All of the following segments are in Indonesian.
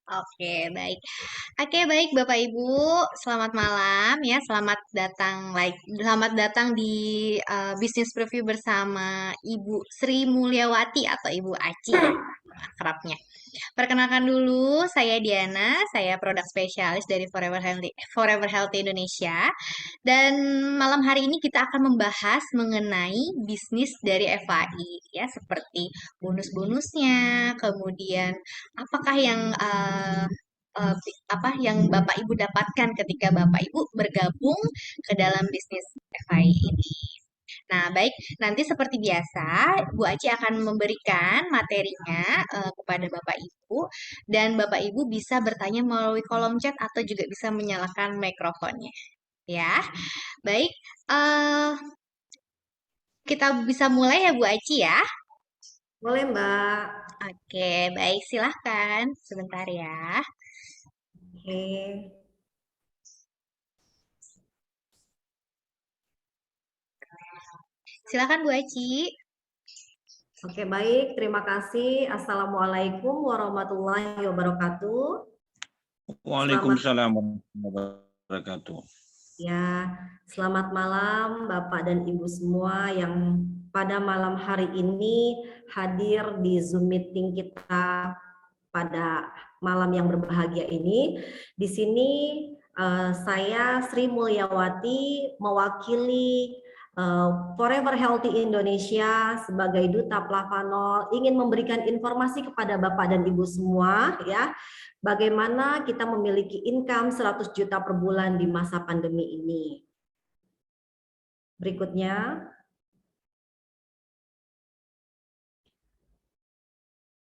Oke, baik. Oke, baik Bapak Ibu, selamat malam ya. Selamat datang di Business Preview bersama Ibu Sri Mulyawati atau Ibu Aci ya, akrabnya. Perkenalkan dulu, saya Diana, saya produk spesialis dari Forever Healthy Indonesia. Dan malam hari ini kita akan membahas mengenai bisnis dari FAI ya, seperti bonus-bonusnya, kemudian apakah yang Bapak Ibu dapatkan ketika Bapak Ibu bergabung ke dalam bisnis FAI ini. Nah, baik, nanti seperti biasa, Bu Aci akan memberikan materinya kepada Bapak Ibu, dan Bapak Ibu bisa bertanya melalui kolom chat atau juga bisa menyalakan mikrofonnya. Ya, baik. eh kita bisa mulai ya Bu Aci ya. Boleh, Mbak. Oke, baik, silahkan. Sebentar ya. Oke. Silahkan Bu Aci. Oke, baik. Terima kasih. Assalamualaikum warahmatullahi wabarakatuh. Selamat Waalaikumsalam warahmatullahi wabarakatuh. ya, selamat malam Bapak dan Ibu semua yang pada malam hari ini hadir di Zoom meeting kita pada malam yang berbahagia ini. Di sini saya Sri Mulyawati mewakili Forever Healthy Indonesia sebagai Duta Plavanol ingin memberikan informasi kepada Bapak dan Ibu semua ya, bagaimana kita memiliki income 100 juta per bulan di masa pandemi ini. Berikutnya.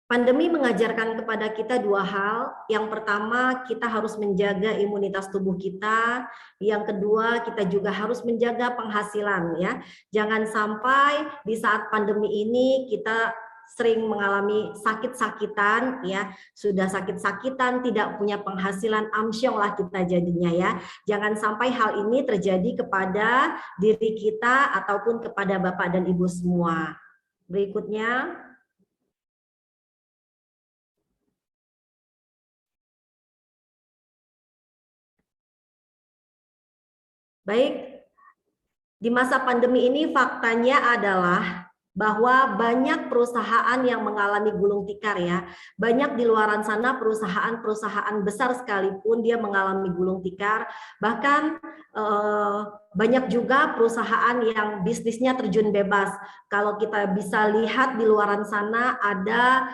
Pandemi mengajarkan kepada kita dua hal. Yang pertama, kita harus menjaga imunitas tubuh kita. Yang kedua, kita juga harus menjaga penghasilan ya. Jangan sampai di saat pandemi ini kita sering mengalami sakit-sakitan ya. Sudah sakit-sakitan, tidak punya penghasilan, amsyong lah kita jadinya ya. Jangan sampai hal ini terjadi kepada diri kita ataupun kepada Bapak dan Ibu semua. Berikutnya. Baik, di masa pandemi ini faktanya adalah bahwa banyak perusahaan yang mengalami gulung tikar ya. Banyak di luaran sana perusahaan-perusahaan besar sekalipun dia mengalami gulung tikar. Bahkan banyak juga perusahaan yang bisnisnya terjun bebas. Kalau kita bisa lihat di luaran sana ada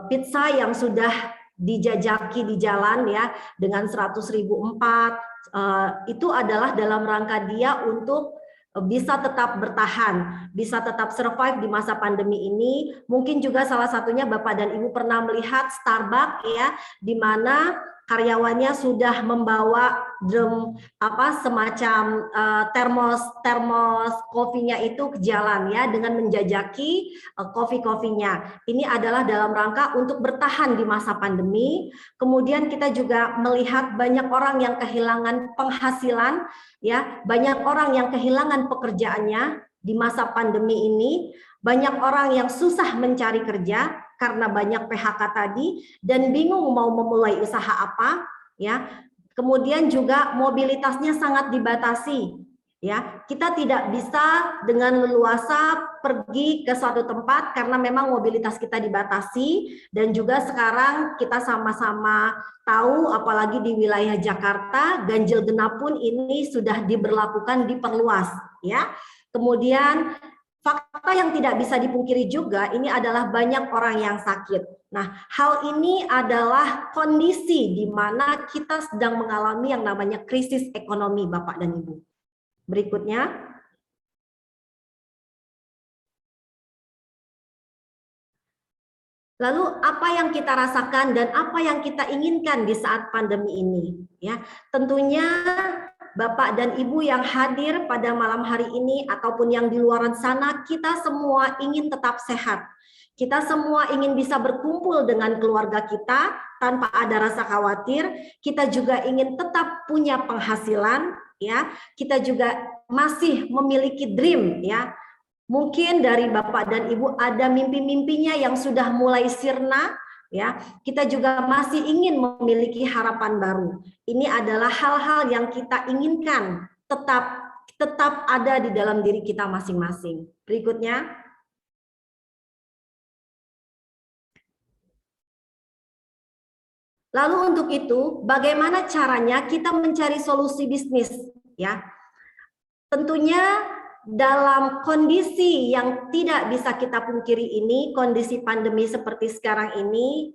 pizza yang sudah dijajaki di jalan ya dengan 100.000 empat. Itu adalah dalam rangka dia untuk bisa tetap bertahan, bisa tetap survive di masa pandemi ini. Mungkin juga salah satunya Bapak dan Ibu pernah melihat Starbucks ya, di mana karyawannya sudah membawa drum semacam termos kopinya itu ke jalan ya dengan menjajaki kopinya. Ini adalah dalam rangka untuk bertahan di masa pandemi. Kemudian kita juga melihat banyak orang yang kehilangan penghasilan ya, banyak orang yang kehilangan pekerjaannya di masa pandemi ini, banyak orang yang susah mencari kerja karena banyak PHK tadi dan bingung mau memulai usaha apa ya. Kemudian juga mobilitasnya sangat dibatasi ya. Kita tidak bisa dengan leluasa pergi ke suatu tempat karena memang mobilitas kita dibatasi, dan juga sekarang kita sama-sama tahu apalagi di wilayah Jakarta ganjil genap pun ini sudah diberlakukan, diperluas ya. Kemudian fakta yang tidak bisa dipungkiri juga ini adalah banyak orang yang sakit. Nah, hal ini adalah kondisi di mana kita sedang mengalami yang namanya krisis ekonomi, Bapak dan Ibu. Berikutnya. Lalu apa yang kita rasakan dan apa yang kita inginkan di saat pandemi ini? Ya, tentunya Bapak dan Ibu yang hadir pada malam hari ini ataupun yang di luar sana, kita semua ingin tetap sehat. Kita semua ingin bisa berkumpul dengan keluarga kita tanpa ada rasa khawatir. Kita juga ingin tetap punya penghasilan, ya. Kita juga masih memiliki dream, ya. Mungkin dari Bapak dan Ibu ada mimpi-mimpinya yang sudah mulai sirna, ya. Kita juga masih ingin memiliki harapan baru. Ini adalah hal-hal yang kita inginkan tetap ada di dalam diri kita masing-masing. Berikutnya. Lalu untuk itu, bagaimana caranya kita mencari solusi bisnis, ya? Tentunya dalam kondisi yang tidak bisa kita pungkiri ini, kondisi pandemi seperti sekarang ini,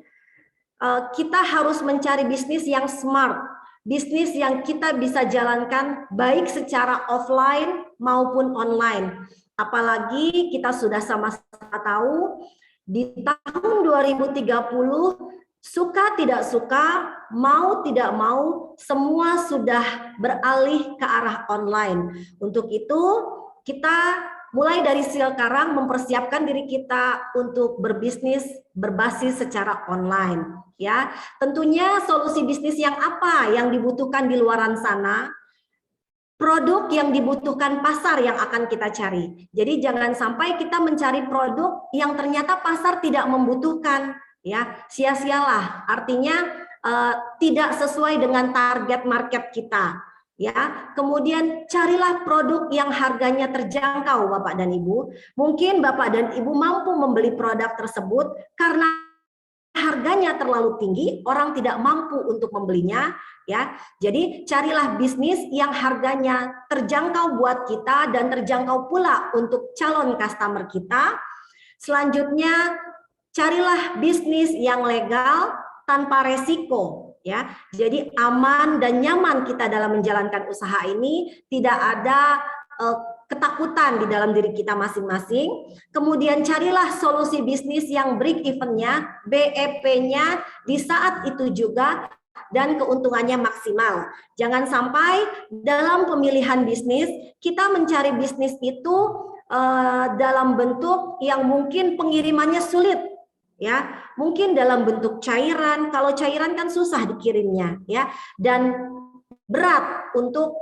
kita harus mencari bisnis yang smart, bisnis yang kita bisa jalankan baik secara offline maupun online. Apalagi kita sudah sama-sama tahu di tahun 2030 suka tidak suka, mau tidak mau, semua sudah beralih ke arah online. Untuk itu, kita mulai dari sekarang mempersiapkan diri kita untuk berbisnis berbasis secara online. Ya, tentunya solusi bisnis yang apa yang dibutuhkan di luaran sana, produk yang dibutuhkan pasar yang akan kita cari. Jadi jangan sampai kita mencari produk yang ternyata pasar tidak membutuhkan. Ya, sia-sialah, artinya tidak sesuai dengan target market kita, ya. Kemudian carilah produk yang harganya terjangkau, Bapak dan Ibu. Mungkin Bapak dan Ibu mampu membeli produk tersebut karena harganya terlalu tinggi, orang tidak mampu untuk membelinya, ya. Jadi carilah bisnis yang harganya terjangkau buat kita dan terjangkau pula untuk calon customer kita. Selanjutnya, carilah bisnis yang legal tanpa resiko, ya. Jadi aman dan nyaman kita dalam menjalankan usaha ini, tidak ada ketakutan di dalam diri kita masing-masing. Kemudian carilah solusi bisnis yang break even-nya, BEP-nya di saat itu juga dan keuntungannya maksimal. Jangan sampai dalam pemilihan bisnis kita mencari bisnis itu dalam bentuk yang mungkin pengirimannya sulit, ya, mungkin dalam bentuk cairan. Kalau cairan kan susah dikirimnya, ya, dan berat untuk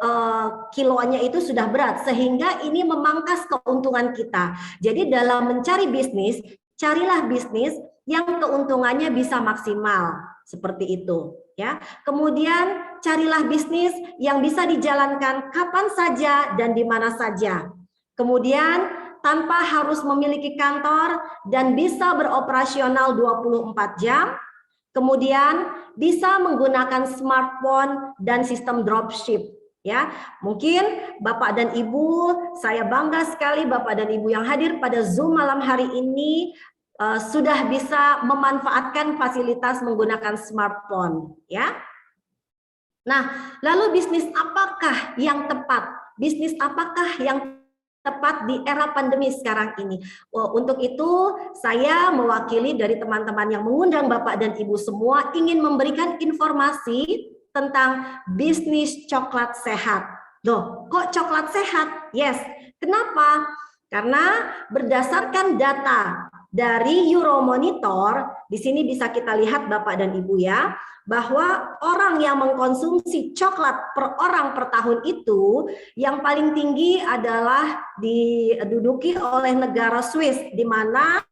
kiloannya itu sudah berat, sehingga ini memangkas keuntungan kita. Jadi dalam mencari bisnis, carilah bisnis yang keuntungannya bisa maksimal, seperti itu, ya. Kemudian carilah bisnis yang bisa dijalankan kapan saja dan di mana saja. Kemudian tanpa harus memiliki kantor dan bisa beroperasional 24 jam. Kemudian bisa menggunakan smartphone dan sistem dropship, ya. Mungkin Bapak dan Ibu, saya bangga sekali Bapak dan Ibu yang hadir pada Zoom malam hari ini sudah bisa memanfaatkan fasilitas menggunakan smartphone, ya. Nah, lalu bisnis apakah yang tepat? Bisnis apakah yang tepat di era pandemi sekarang ini? Untuk itu saya mewakili dari teman-teman yang mengundang Bapak dan Ibu semua ingin memberikan informasi tentang bisnis coklat sehat. Loh, kok coklat sehat? Yes. Kenapa? Karena berdasarkan data dari Euromonitor, di sini bisa kita lihat Bapak dan Ibu ya, bahwa orang yang mengkonsumsi coklat per orang per tahun itu yang paling tinggi adalah diduduki oleh negara Swiss, di mana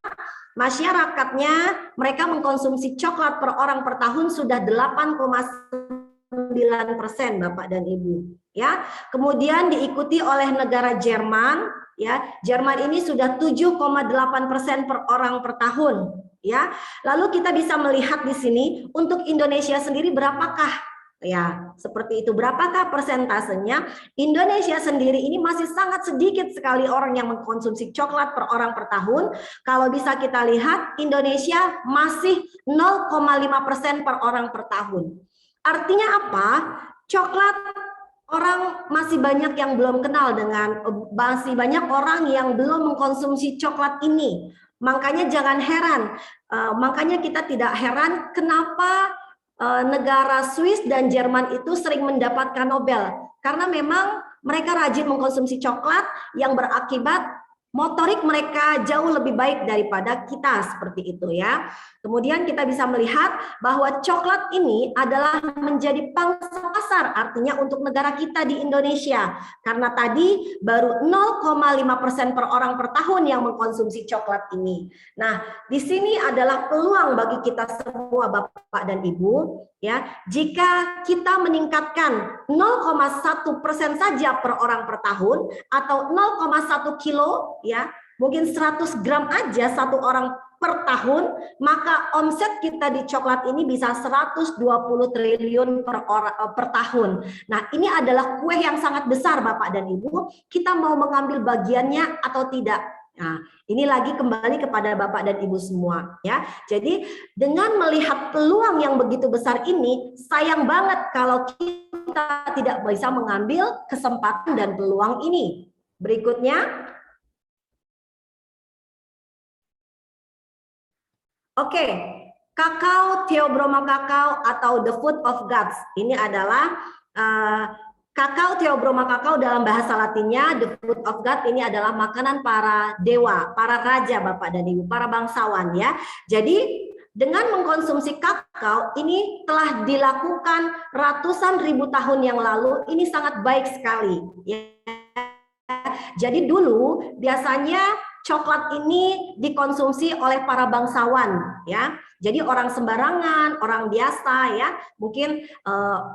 masyarakatnya mereka mengkonsumsi coklat per orang per tahun sudah 8,9% Bapak dan Ibu, ya. Kemudian diikuti oleh negara Jerman, ya. Jerman ini sudah 7,8% per orang per tahun, ya. Lalu kita bisa melihat di sini untuk Indonesia sendiri berapakah, ya, seperti itu, berapakah persentasenya? Indonesia sendiri ini masih sangat sedikit sekali orang yang mengkonsumsi coklat per orang per tahun. Kalau bisa kita lihat, Indonesia masih 0,5% per orang per tahun. Artinya apa? Coklat orang masih banyak yang belum kenal dengan, masih banyak orang yang belum mengkonsumsi coklat ini. Makanya jangan heran, makanya kita tidak heran kenapa negara Swiss dan Jerman itu sering mendapatkan Nobel. Karena memang mereka rajin mengkonsumsi coklat yang berakibat motorik mereka jauh lebih baik daripada kita, seperti itu ya. Kemudian kita bisa melihat bahwa coklat ini adalah menjadi pangsa pasar, artinya untuk negara kita di Indonesia. Karena tadi baru 0,5% per orang per tahun yang mengkonsumsi coklat ini. Nah, di sini adalah peluang bagi kita semua Bapak dan Ibu ya. Jika kita meningkatkan 0,1% saja per orang per tahun atau 0,1 kilo ya, mungkin 100 gram aja satu orang per tahun, maka omset kita di coklat ini bisa 120 triliun per tahun. Nah, ini adalah kue yang sangat besar Bapak dan Ibu. Kita mau mengambil bagiannya atau tidak? Nah, ini lagi kembali kepada Bapak dan Ibu semua ya. Jadi dengan melihat peluang yang begitu besar ini, sayang banget kalau kita tidak bisa mengambil kesempatan dan peluang ini. Berikutnya. Oke, kakao Theobroma kakao atau the food of gods. Ini adalah kakao Theobroma kakao dalam bahasa Latinnya, the food of God, ini adalah makanan para dewa, para raja Bapak dan Ibu, para bangsawan ya. Jadi dengan mengkonsumsi kakao ini telah dilakukan ratusan ribu tahun yang lalu, ini sangat baik sekali ya. Jadi dulu biasanya coklat ini dikonsumsi oleh para bangsawan ya. Jadi orang sembarangan, orang biasa ya, mungkin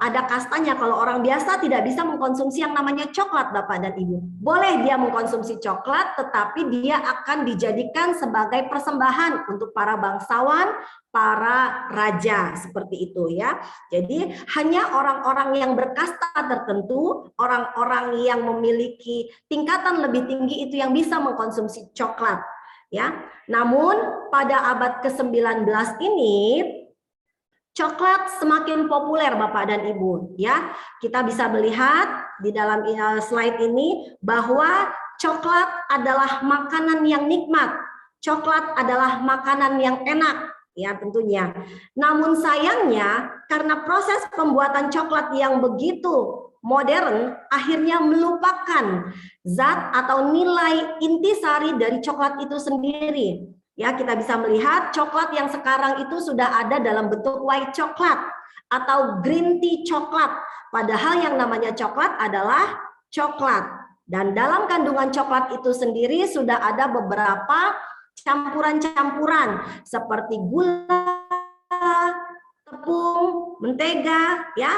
ada kastanya. Kalau orang biasa tidak bisa mengkonsumsi yang namanya coklat Bapak dan Ibu. Boleh dia mengkonsumsi coklat, tetapi dia akan dijadikan sebagai persembahan untuk para bangsawan, para raja, seperti itu ya. Jadi hanya orang-orang yang berkasta tertentu, orang-orang yang memiliki tingkatan lebih tinggi itu yang bisa mengkonsumsi coklat ya. Namun pada abad ke-19 ini coklat semakin populer Bapak dan Ibu ya. Kita bisa melihat di dalam slide ini bahwa coklat adalah makanan yang nikmat. Coklat adalah makanan yang enak ya tentunya. Namun sayangnya karena proses pembuatan coklat yang begitu modern akhirnya melupakan zat atau nilai intisari dari coklat itu sendiri. Ya, kita bisa melihat coklat yang sekarang itu sudah ada dalam bentuk white coklat atau green tea coklat. Padahal yang namanya coklat adalah coklat. Dan dalam kandungan coklat itu sendiri sudah ada beberapa campuran-campuran seperti gula, tepung, mentega, ya,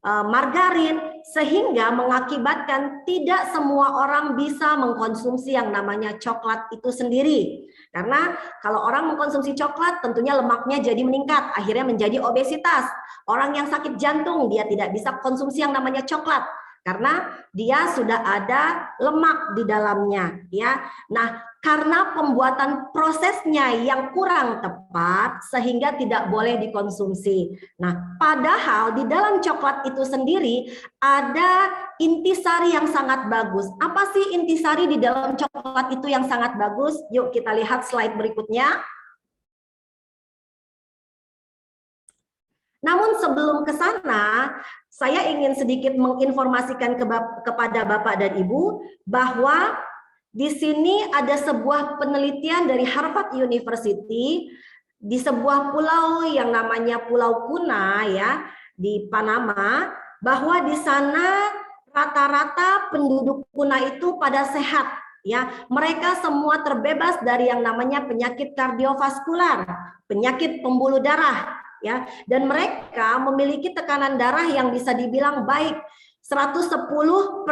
margarin, sehingga mengakibatkan tidak semua orang bisa mengkonsumsi yang namanya coklat itu sendiri. Karena kalau orang mengkonsumsi coklat tentunya lemaknya jadi meningkat, akhirnya menjadi obesitas. Orang yang sakit jantung dia tidak bisa konsumsi yang namanya coklat karena dia sudah ada lemak di dalamnya ya. Nah, karena pembuatan prosesnya yang kurang tepat sehingga tidak boleh dikonsumsi. Nah, padahal di dalam coklat itu sendiri ada intisari yang sangat bagus. Apa sih intisari di dalam coklat itu yang sangat bagus? Yuk kita lihat slide berikutnya. Namun sebelum ke sana, saya ingin sedikit menginformasikan kepada Bapak dan Ibu bahwa di sini ada sebuah penelitian dari Harvard University di sebuah pulau yang namanya Pulau Kuna ya di Panama, bahwa di sana rata-rata penduduk Kuna itu pada sehat ya. Mereka semua terbebas dari yang namanya penyakit kardiovaskular, penyakit pembuluh darah ya, dan mereka memiliki tekanan darah yang bisa dibilang baik 110/70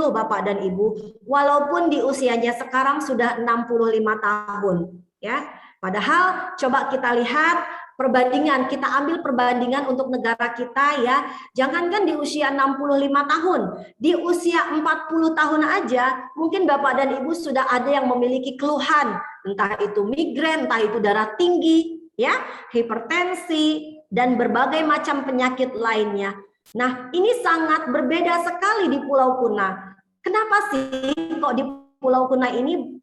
Bapak dan Ibu, walaupun di usianya sekarang sudah 65 tahun ya. Padahal coba kita lihat perbandingan, kita ambil perbandingan untuk negara kita ya. Jangankan di usia 65 tahun, di usia 40 tahun aja mungkin Bapak dan Ibu sudah ada yang memiliki keluhan, entah itu migrain, entah itu darah tinggi ya, hipertensi dan berbagai macam penyakit lainnya. Nah, ini sangat berbeda sekali di Pulau Kuna. Kenapa sih kok di Pulau Kuna ini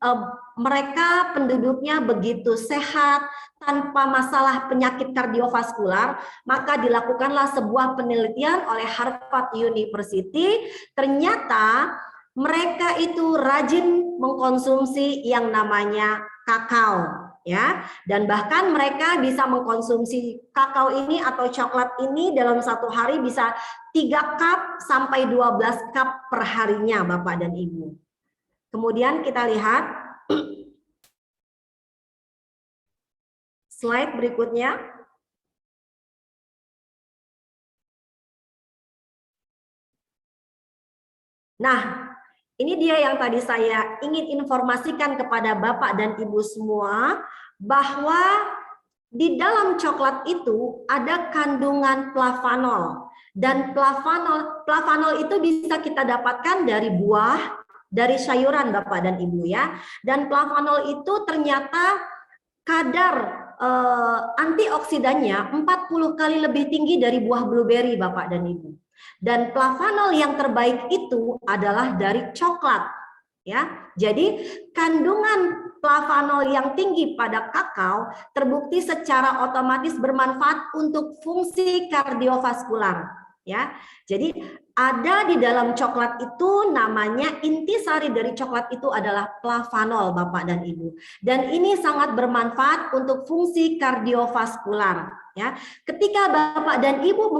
mereka penduduknya begitu sehat tanpa masalah penyakit kardiovaskular? Maka dilakukanlah sebuah penelitian oleh Harvard University. Ternyata mereka itu rajin mengkonsumsi yang namanya kakao, ya. Dan bahkan mereka bisa mengkonsumsi kakao ini atau coklat ini dalam satu hari bisa 3 cup sampai 12 cup per harinya, Bapak dan Ibu. Kemudian kita lihat slide berikutnya. Nah, ini dia yang tadi saya ingin informasikan kepada Bapak dan Ibu semua, bahwa di dalam coklat itu ada kandungan flavanol. Dan flavanol itu bisa kita dapatkan dari buah, dari sayuran Bapak dan Ibu ya. Dan flavanol itu ternyata kadar antioksidannya 40 kali lebih tinggi dari buah blueberry Bapak dan Ibu. Dan flavanol yang terbaik itu adalah dari coklat, ya. Jadi kandungan flavanol yang tinggi pada kakao terbukti secara otomatis bermanfaat untuk fungsi kardiovaskular, ya. Jadi ada di dalam coklat itu namanya intisari dari coklat itu adalah flavanol Bapak dan Ibu. Dan ini sangat bermanfaat untuk fungsi kardiovaskular, ya. Ketika Bapak dan Ibu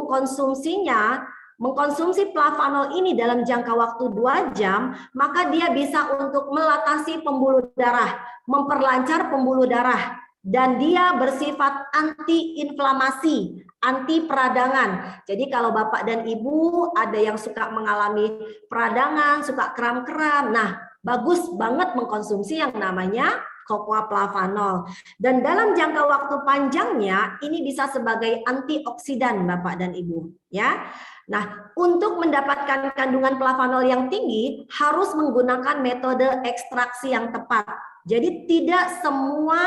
mengkonsumsi flavanol ini dalam jangka waktu 2 jam, maka dia bisa untuk melatasi pembuluh darah, memperlancar pembuluh darah, dan dia bersifat anti-inflamasi, anti peradangan. Jadi kalau Bapak dan Ibu ada yang suka mengalami peradangan, suka kram-kram, nah bagus banget mengkonsumsi yang namanya cocoa flavanol. Dan dalam jangka waktu panjangnya ini bisa sebagai antioksidan Bapak dan Ibu, ya. Nah, untuk mendapatkan kandungan flavanol yang tinggi harus menggunakan metode ekstraksi yang tepat. Jadi tidak semua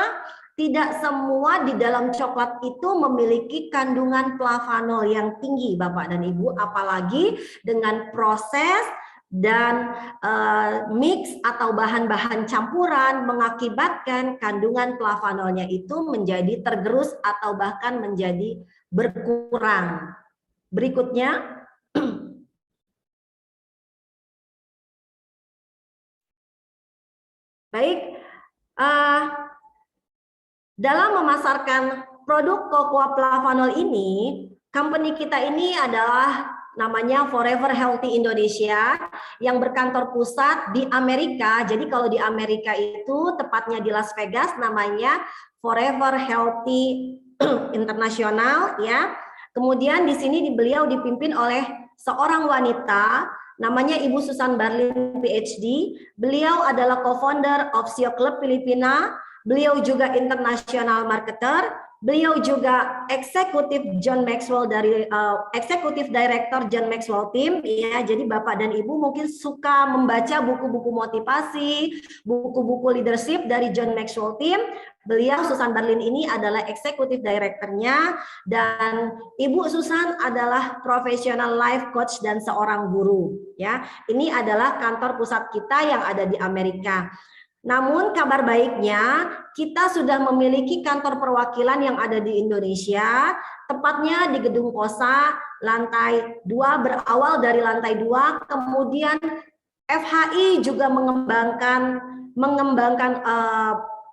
di dalam coklat itu memiliki kandungan flavanol yang tinggi Bapak dan Ibu, apalagi dengan proses dan mix atau bahan-bahan campuran mengakibatkan kandungan flavanolnya itu menjadi tergerus atau bahkan menjadi berkurang. Berikutnya, baik, dalam memasarkan produk cocoa flavanol ini, company kita ini adalah namanya Forever Healthy Indonesia yang berkantor pusat di Amerika. Jadi kalau di Amerika itu tepatnya di Las Vegas namanya Forever Healthy International, ya. Kemudian di sini beliau dipimpin oleh seorang wanita namanya Ibu Susan Barlin PhD. Beliau adalah co-founder of Sio Club Filipina. Beliau juga international marketer. Beliau juga eksekutif John Maxwell dari eksekutif director John Maxwell Team, ya. Jadi Bapak dan Ibu mungkin suka membaca buku-buku motivasi, buku-buku leadership dari John Maxwell Team. Beliau Susan Barlin ini adalah eksekutif direkturnya, dan Ibu Susan adalah professional life coach dan seorang guru, ya. Ini adalah kantor pusat kita yang ada di Amerika. Namun kabar baiknya kita sudah memiliki kantor perwakilan yang ada di Indonesia, tepatnya di Gedung Kosa lantai 2, berawal dari lantai 2, kemudian FHI juga mengembangkan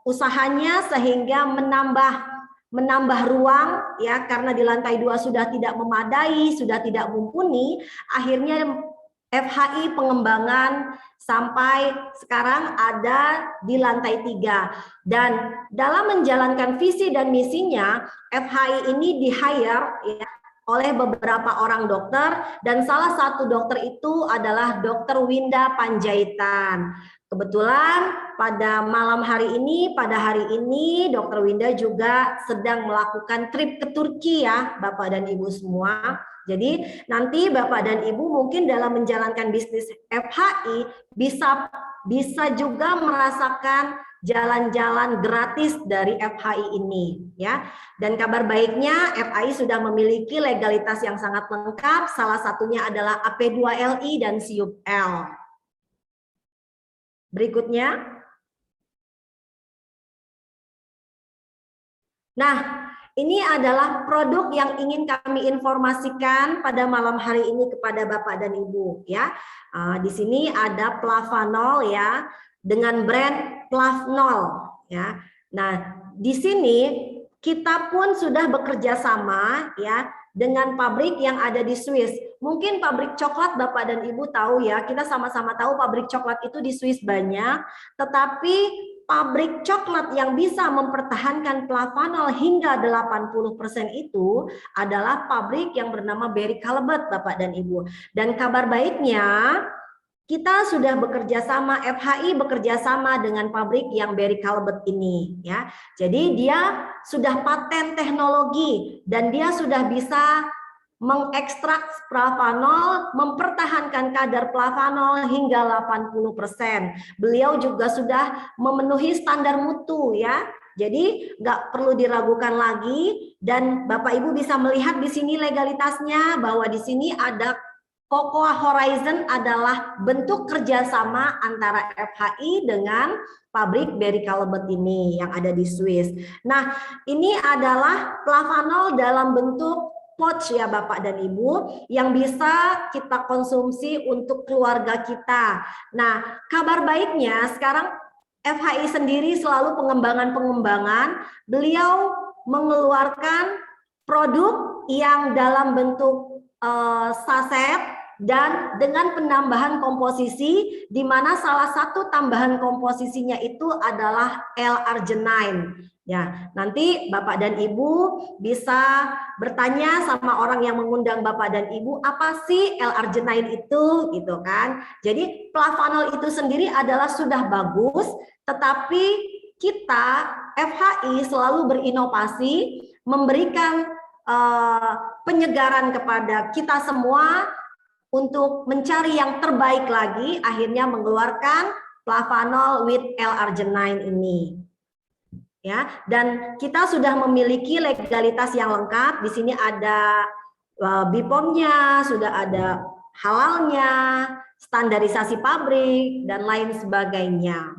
usahanya sehingga menambah ruang, ya, karena di lantai 2 sudah tidak memadai, sudah tidak mumpuni, akhirnya FHI pengembangan sampai sekarang ada di lantai 3. Dan dalam menjalankan visi dan misinya, FHI ini di-hire, ya, oleh beberapa orang dokter, dan salah satu dokter itu adalah Dr. Winda Panjaitan. Kebetulan pada pada hari ini Dr. Winda juga sedang melakukan trip ke Turki, ya Bapak dan Ibu semua. Jadi nanti Bapak dan Ibu mungkin dalam menjalankan bisnis FHI bisa juga merasakan jalan-jalan gratis dari FHI ini, ya. Dan kabar baiknya FHI sudah memiliki legalitas yang sangat lengkap, salah satunya adalah AP2LI dan SIUP-L. Berikutnya. Nah, Ini adalah produk yang ingin kami informasikan pada malam hari ini kepada Bapak dan Ibu ya. Di sini ada Plavanol ya dengan brand Plavnol ya. Nah, di sini kita pun sudah bekerja sama ya dengan pabrik yang ada di Swiss. Mungkin pabrik coklat Bapak dan Ibu tahu ya, kita sama-sama tahu pabrik coklat itu di Swiss banyak, tetapi pabrik coklat yang bisa mempertahankan Plavanol hingga 80% itu adalah pabrik yang bernama Barry Callebaut Bapak dan Ibu. Dan kabar baiknya kita sudah bekerja sama, FHI bekerja sama dengan pabrik yang Barry Callebaut ini ya. Jadi dia sudah paten teknologi dan dia sudah bisa mengekstrak Plavanol, mempertahankan kadar Plavanol hingga 80%. Beliau juga sudah memenuhi standar mutu ya. Jadi nggak perlu diragukan lagi dan Bapak Ibu bisa melihat di sini legalitasnya bahwa di sini ada Cocoa Horizon adalah bentuk kerjasama antara FHI dengan pabrik Barry Callebaut ini yang ada di Swiss. Nah, ini adalah Plavanol dalam bentuk pouch ya Bapak dan Ibu yang bisa kita konsumsi untuk keluarga kita. Nah, kabar baiknya sekarang FHI sendiri selalu pengembangan, beliau mengeluarkan produk yang dalam bentuk saset dan dengan penambahan komposisi di mana salah satu tambahan komposisinya itu adalah L-arginine. Ya, nanti Bapak dan Ibu bisa bertanya sama orang yang mengundang Bapak dan Ibu, apa sih L-arginine itu gitu kan. Jadi Plavanol itu sendiri adalah sudah bagus, tetapi kita FHI selalu berinovasi memberikan penyegaran kepada kita semua untuk mencari yang terbaik lagi, akhirnya mengeluarkan Plavanol with L-arginine ini. Ya, dan kita sudah memiliki legalitas yang lengkap. Di sini ada BPOM-nya, sudah ada halalnya, standarisasi pabrik dan lain sebagainya.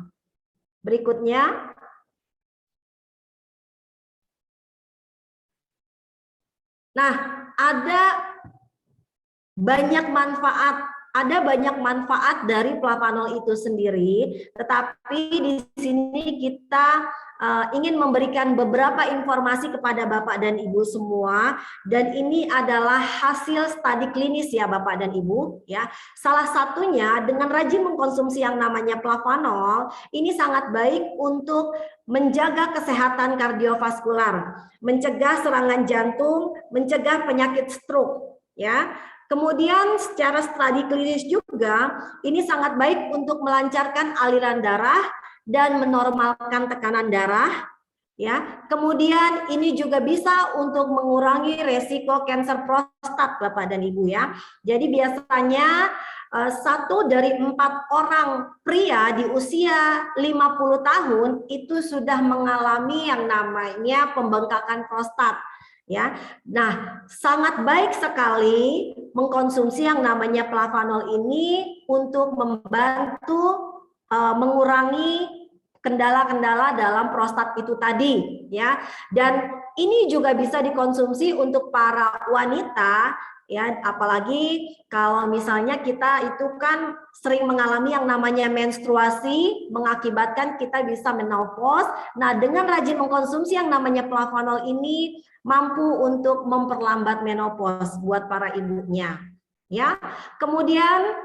Berikutnya. Nah, ada banyak manfaat dari Plavanol itu sendiri, tetapi di sini kita ingin memberikan beberapa informasi kepada Bapak dan Ibu semua, dan ini adalah hasil studi klinis ya Bapak dan Ibu ya. Salah satunya dengan rajin mengkonsumsi yang namanya Plavanol, ini sangat baik untuk menjaga kesehatan kardiovaskular, mencegah serangan jantung, mencegah penyakit stroke ya. Kemudian secara studi klinis juga ini sangat baik untuk melancarkan aliran darah dan menormalkan tekanan darah ya. Kemudian ini juga bisa untuk mengurangi resiko kanker prostat Bapak dan Ibu ya. Jadi biasanya 1 dari 4 orang pria di usia 50 tahun itu sudah mengalami yang namanya pembengkakan prostat. Ya, nah sangat baik sekali mengkonsumsi yang namanya Plavanol ini untuk membantu mengurangi kendala-kendala dalam prostat itu tadi, ya. Dan ini juga bisa dikonsumsi untuk para wanita, ya. Apalagi kalau misalnya kita itu kan sering mengalami yang namanya menstruasi, mengakibatkan kita bisa menopause. Nah, dengan rajin mengkonsumsi yang namanya Plavanol ini mampu untuk memperlambat menopause buat para ibunya ya. Kemudian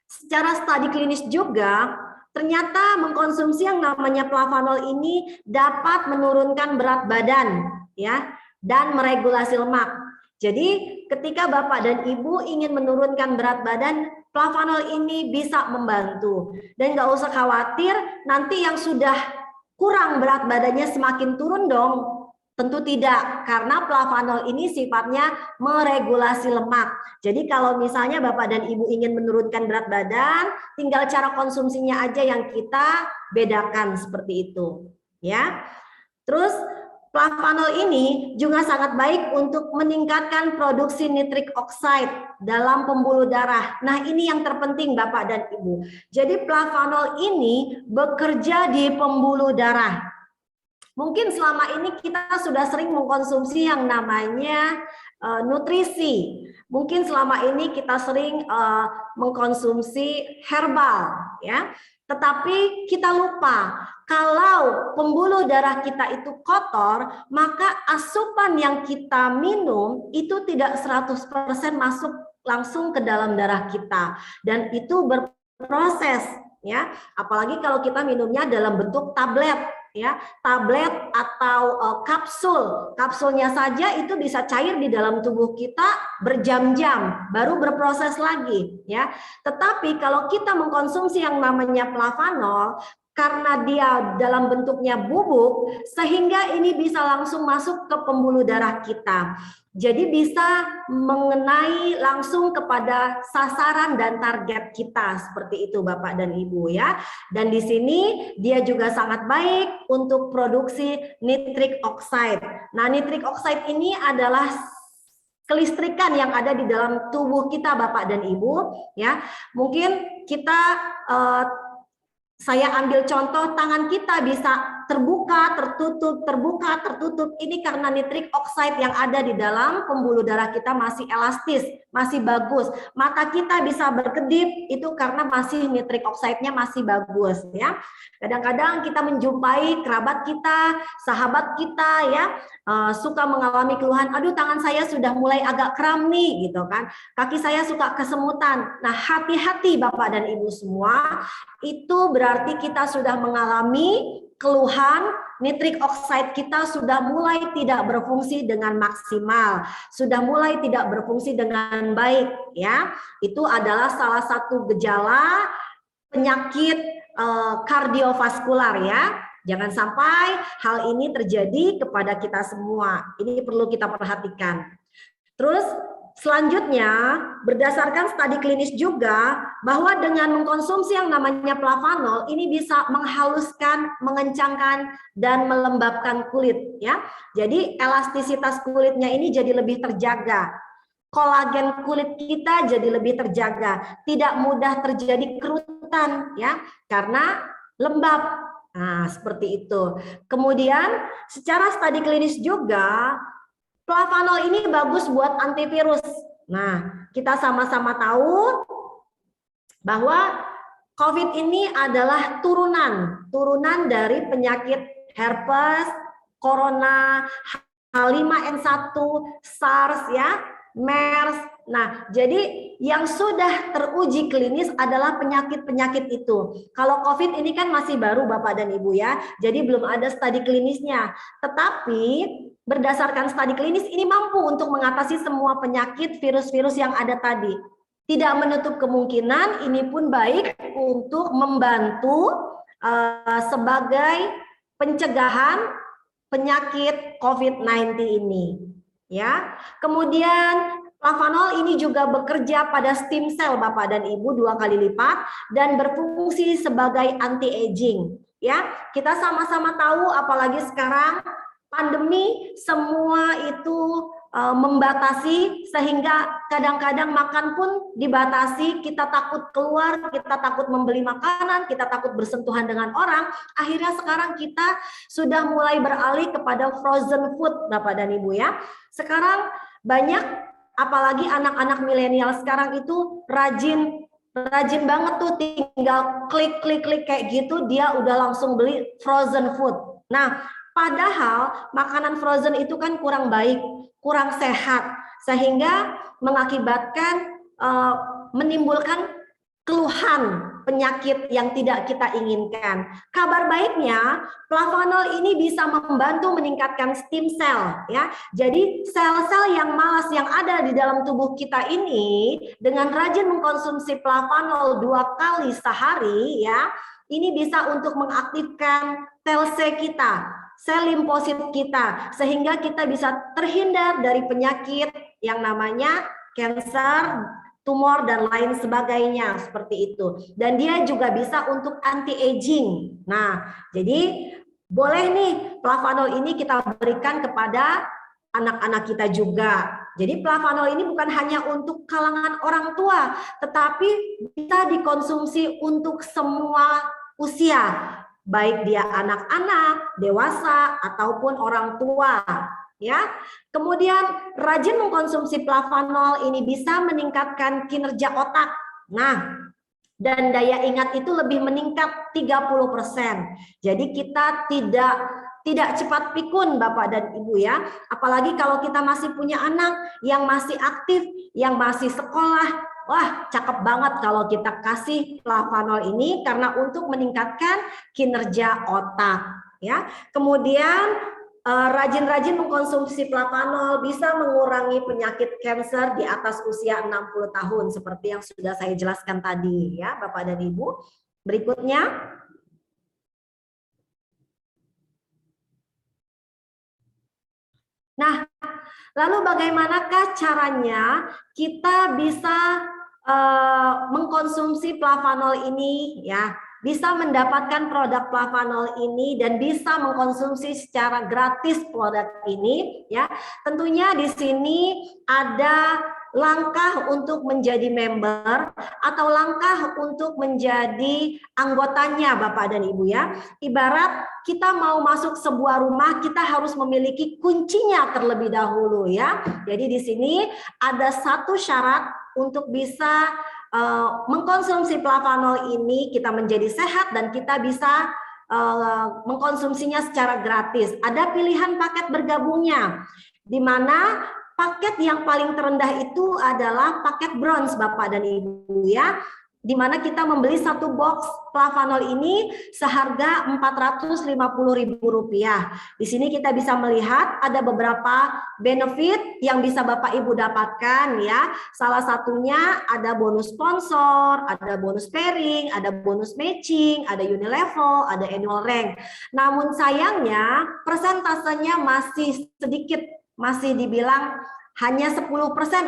secara studi klinis juga ternyata mengkonsumsi yang namanya Plavanol ini dapat menurunkan berat badan ya dan meregulasi lemak. Jadi ketika Bapak dan Ibu ingin menurunkan berat badan, Plavanol ini bisa membantu. Dan nggak usah khawatir nanti yang sudah kurang berat badannya semakin turun dong. Tentu tidak, karena Plavanol ini sifatnya meregulasi lemak. Jadi kalau misalnya Bapak dan Ibu ingin menurunkan berat badan, tinggal cara konsumsinya aja yang kita bedakan seperti itu. Ya. Terus Plavanol ini juga sangat baik untuk meningkatkan produksi nitrik oxide dalam pembuluh darah. Nah, ini yang terpenting Bapak dan Ibu. Jadi Plavanol ini bekerja di pembuluh darah. Mungkin selama ini kita sudah sering mengkonsumsi yang namanya nutrisi. Mungkin selama ini kita sering mengkonsumsi herbal, ya. Tetapi kita lupa kalau pembuluh darah kita itu kotor, maka asupan yang kita minum itu tidak 100% masuk langsung ke dalam darah kita, dan itu berproses, ya. Apalagi kalau kita minumnya dalam bentuk tablet, ya, tablet atau kapsul. Kapsulnya saja itu bisa cair di dalam tubuh kita berjam-jam baru berproses lagi, ya. Tetapi kalau kita mengkonsumsi yang namanya flavanol, karena dia dalam bentuknya bubuk, sehingga ini bisa langsung masuk ke pembuluh darah kita. Jadi bisa mengenai langsung kepada sasaran dan target kita, seperti itu Bapak dan Ibu, ya. Dan di sini dia juga sangat baik untuk produksi nitric oxide. Nah, nitric oxide ini adalah kelistrikan yang ada di dalam tubuh kita Bapak dan Ibu, ya. Mungkin kita saya ambil contoh, tangan kita bisa terbuka, tertutup, terbuka, tertutup. Ini karena nitric oxide yang ada di dalam pembuluh darah kita masih elastis, masih bagus. Mata kita bisa berkedip, itu karena masih nitric oxide-nya masih bagus, ya. Kadang-kadang kita menjumpai kerabat kita, sahabat kita, ya, suka mengalami keluhan, aduh tangan saya sudah mulai agak kram nih, gitu kan. Kaki saya suka kesemutan. Nah, hati-hati Bapak dan Ibu semua, itu berarti kita sudah mengalami keluhan nitric oxide kita sudah mulai tidak berfungsi dengan maksimal, sudah mulai tidak berfungsi dengan baik, ya. Itu adalah salah satu gejala penyakit kardiovaskular, ya. Jangan sampai hal ini terjadi kepada kita semua. Ini perlu kita perhatikan. Terus selanjutnya, berdasarkan studi klinis juga bahwa dengan mengkonsumsi yang namanya flavanol ini bisa menghaluskan, mengencangkan, dan melembabkan kulit, ya. Jadi elastisitas kulitnya ini jadi lebih terjaga. Kolagen kulit kita jadi lebih terjaga, tidak mudah terjadi kerutan, ya, karena lembab. Nah, seperti itu. Kemudian secara studi klinis juga flavanol ini bagus buat antivirus. Nah, kita sama-sama tahu bahwa COVID ini adalah turunan dari penyakit herpes, corona, H5N1, SARS, ya, MERS. Nah, jadi yang sudah teruji klinis adalah penyakit-penyakit itu. Kalau COVID ini kan masih baru Bapak dan Ibu, ya, jadi belum ada studi klinisnya. Tetapi berdasarkan studi klinis ini mampu untuk mengatasi semua penyakit virus-virus yang ada tadi. Tidak menutup kemungkinan ini pun baik untuk membantu sebagai pencegahan penyakit COVID-19 ini, ya. Kemudian flavanol ini juga bekerja pada stem cell Bapak dan Ibu 2 kali lipat dan berfungsi sebagai anti-aging, ya. Kita sama-sama tahu apalagi sekarang pandemi semua itu membatasi, sehingga kadang-kadang makan pun dibatasi, kita takut keluar, kita takut membeli makanan, kita takut bersentuhan dengan orang. Akhirnya sekarang kita sudah mulai beralih kepada frozen food Bapak dan Ibu, ya. Sekarang banyak, apalagi anak-anak milenial sekarang itu rajin banget tuh, tinggal klik kayak gitu dia udah langsung beli frozen food. Nah, padahal makanan frozen itu kan kurang baik, kurang sehat, sehingga mengakibatkan menimbulkan keluhan penyakit yang tidak kita inginkan. Kabar baiknya, flavanol ini bisa membantu meningkatkan stem cell, ya. Jadi sel-sel yang malas yang ada di dalam tubuh kita ini dengan rajin mengkonsumsi flavanol 2 kali sehari, ya, ini bisa untuk mengaktifkan sel kita, sel limfosit kita, sehingga kita bisa terhindar dari penyakit yang namanya kanker, tumor, dan lain sebagainya, seperti itu. Dan dia juga bisa untuk anti-aging. Nah, jadi boleh nih flavanol ini kita berikan kepada anak-anak kita juga. Jadi flavanol ini bukan hanya untuk kalangan orang tua, tetapi bisa dikonsumsi untuk semua usia. baik dia anak-anak, dewasa, ataupun orang tua. Ya, kemudian rajin mengkonsumsi flavonol ini bisa meningkatkan kinerja otak. Nah, dan daya ingat itu lebih meningkat 30%. Jadi kita tidak cepat pikun Bapak dan Ibu ya. Apalagi kalau kita masih punya anak yang masih aktif, yang masih sekolah. Wah, cakep banget kalau kita kasih flavonol ini karena untuk meningkatkan kinerja otak ya. Kemudian rajin-rajin mengkonsumsi flavonol bisa mengurangi penyakit kanker di atas usia 60 tahun seperti yang sudah saya jelaskan tadi ya Bapak dan Ibu. Berikutnya. Nah, lalu bagaimanakah caranya kita bisa mengkonsumsi flavonol ini ya? Bisa mendapatkan produk flavonol ini dan bisa mengkonsumsi secara gratis produk ini ya. Tentunya di sini ada langkah untuk menjadi member atau langkah untuk menjadi anggotanya Bapak dan Ibu ya. Ibarat kita mau masuk sebuah rumah, kita harus memiliki kuncinya terlebih dahulu ya. Jadi di sini ada satu syarat untuk bisa mengkonsumsi flavonol ini, kita menjadi sehat dan kita bisa mengkonsumsinya secara gratis. Ada pilihan paket bergabungnya, di mana paket yang paling terendah itu adalah paket bronze Bapak dan Ibu ya, di mana kita membeli satu box flavonol ini seharga Rp450.000. Di sini kita bisa melihat ada beberapa benefit yang bisa Bapak Ibu dapatkan ya. Salah satunya ada bonus sponsor, ada bonus pairing, ada bonus matching, ada unilevel, ada annual rank. Namun sayangnya persentasenya masih sedikit, masih dibilang hanya 10%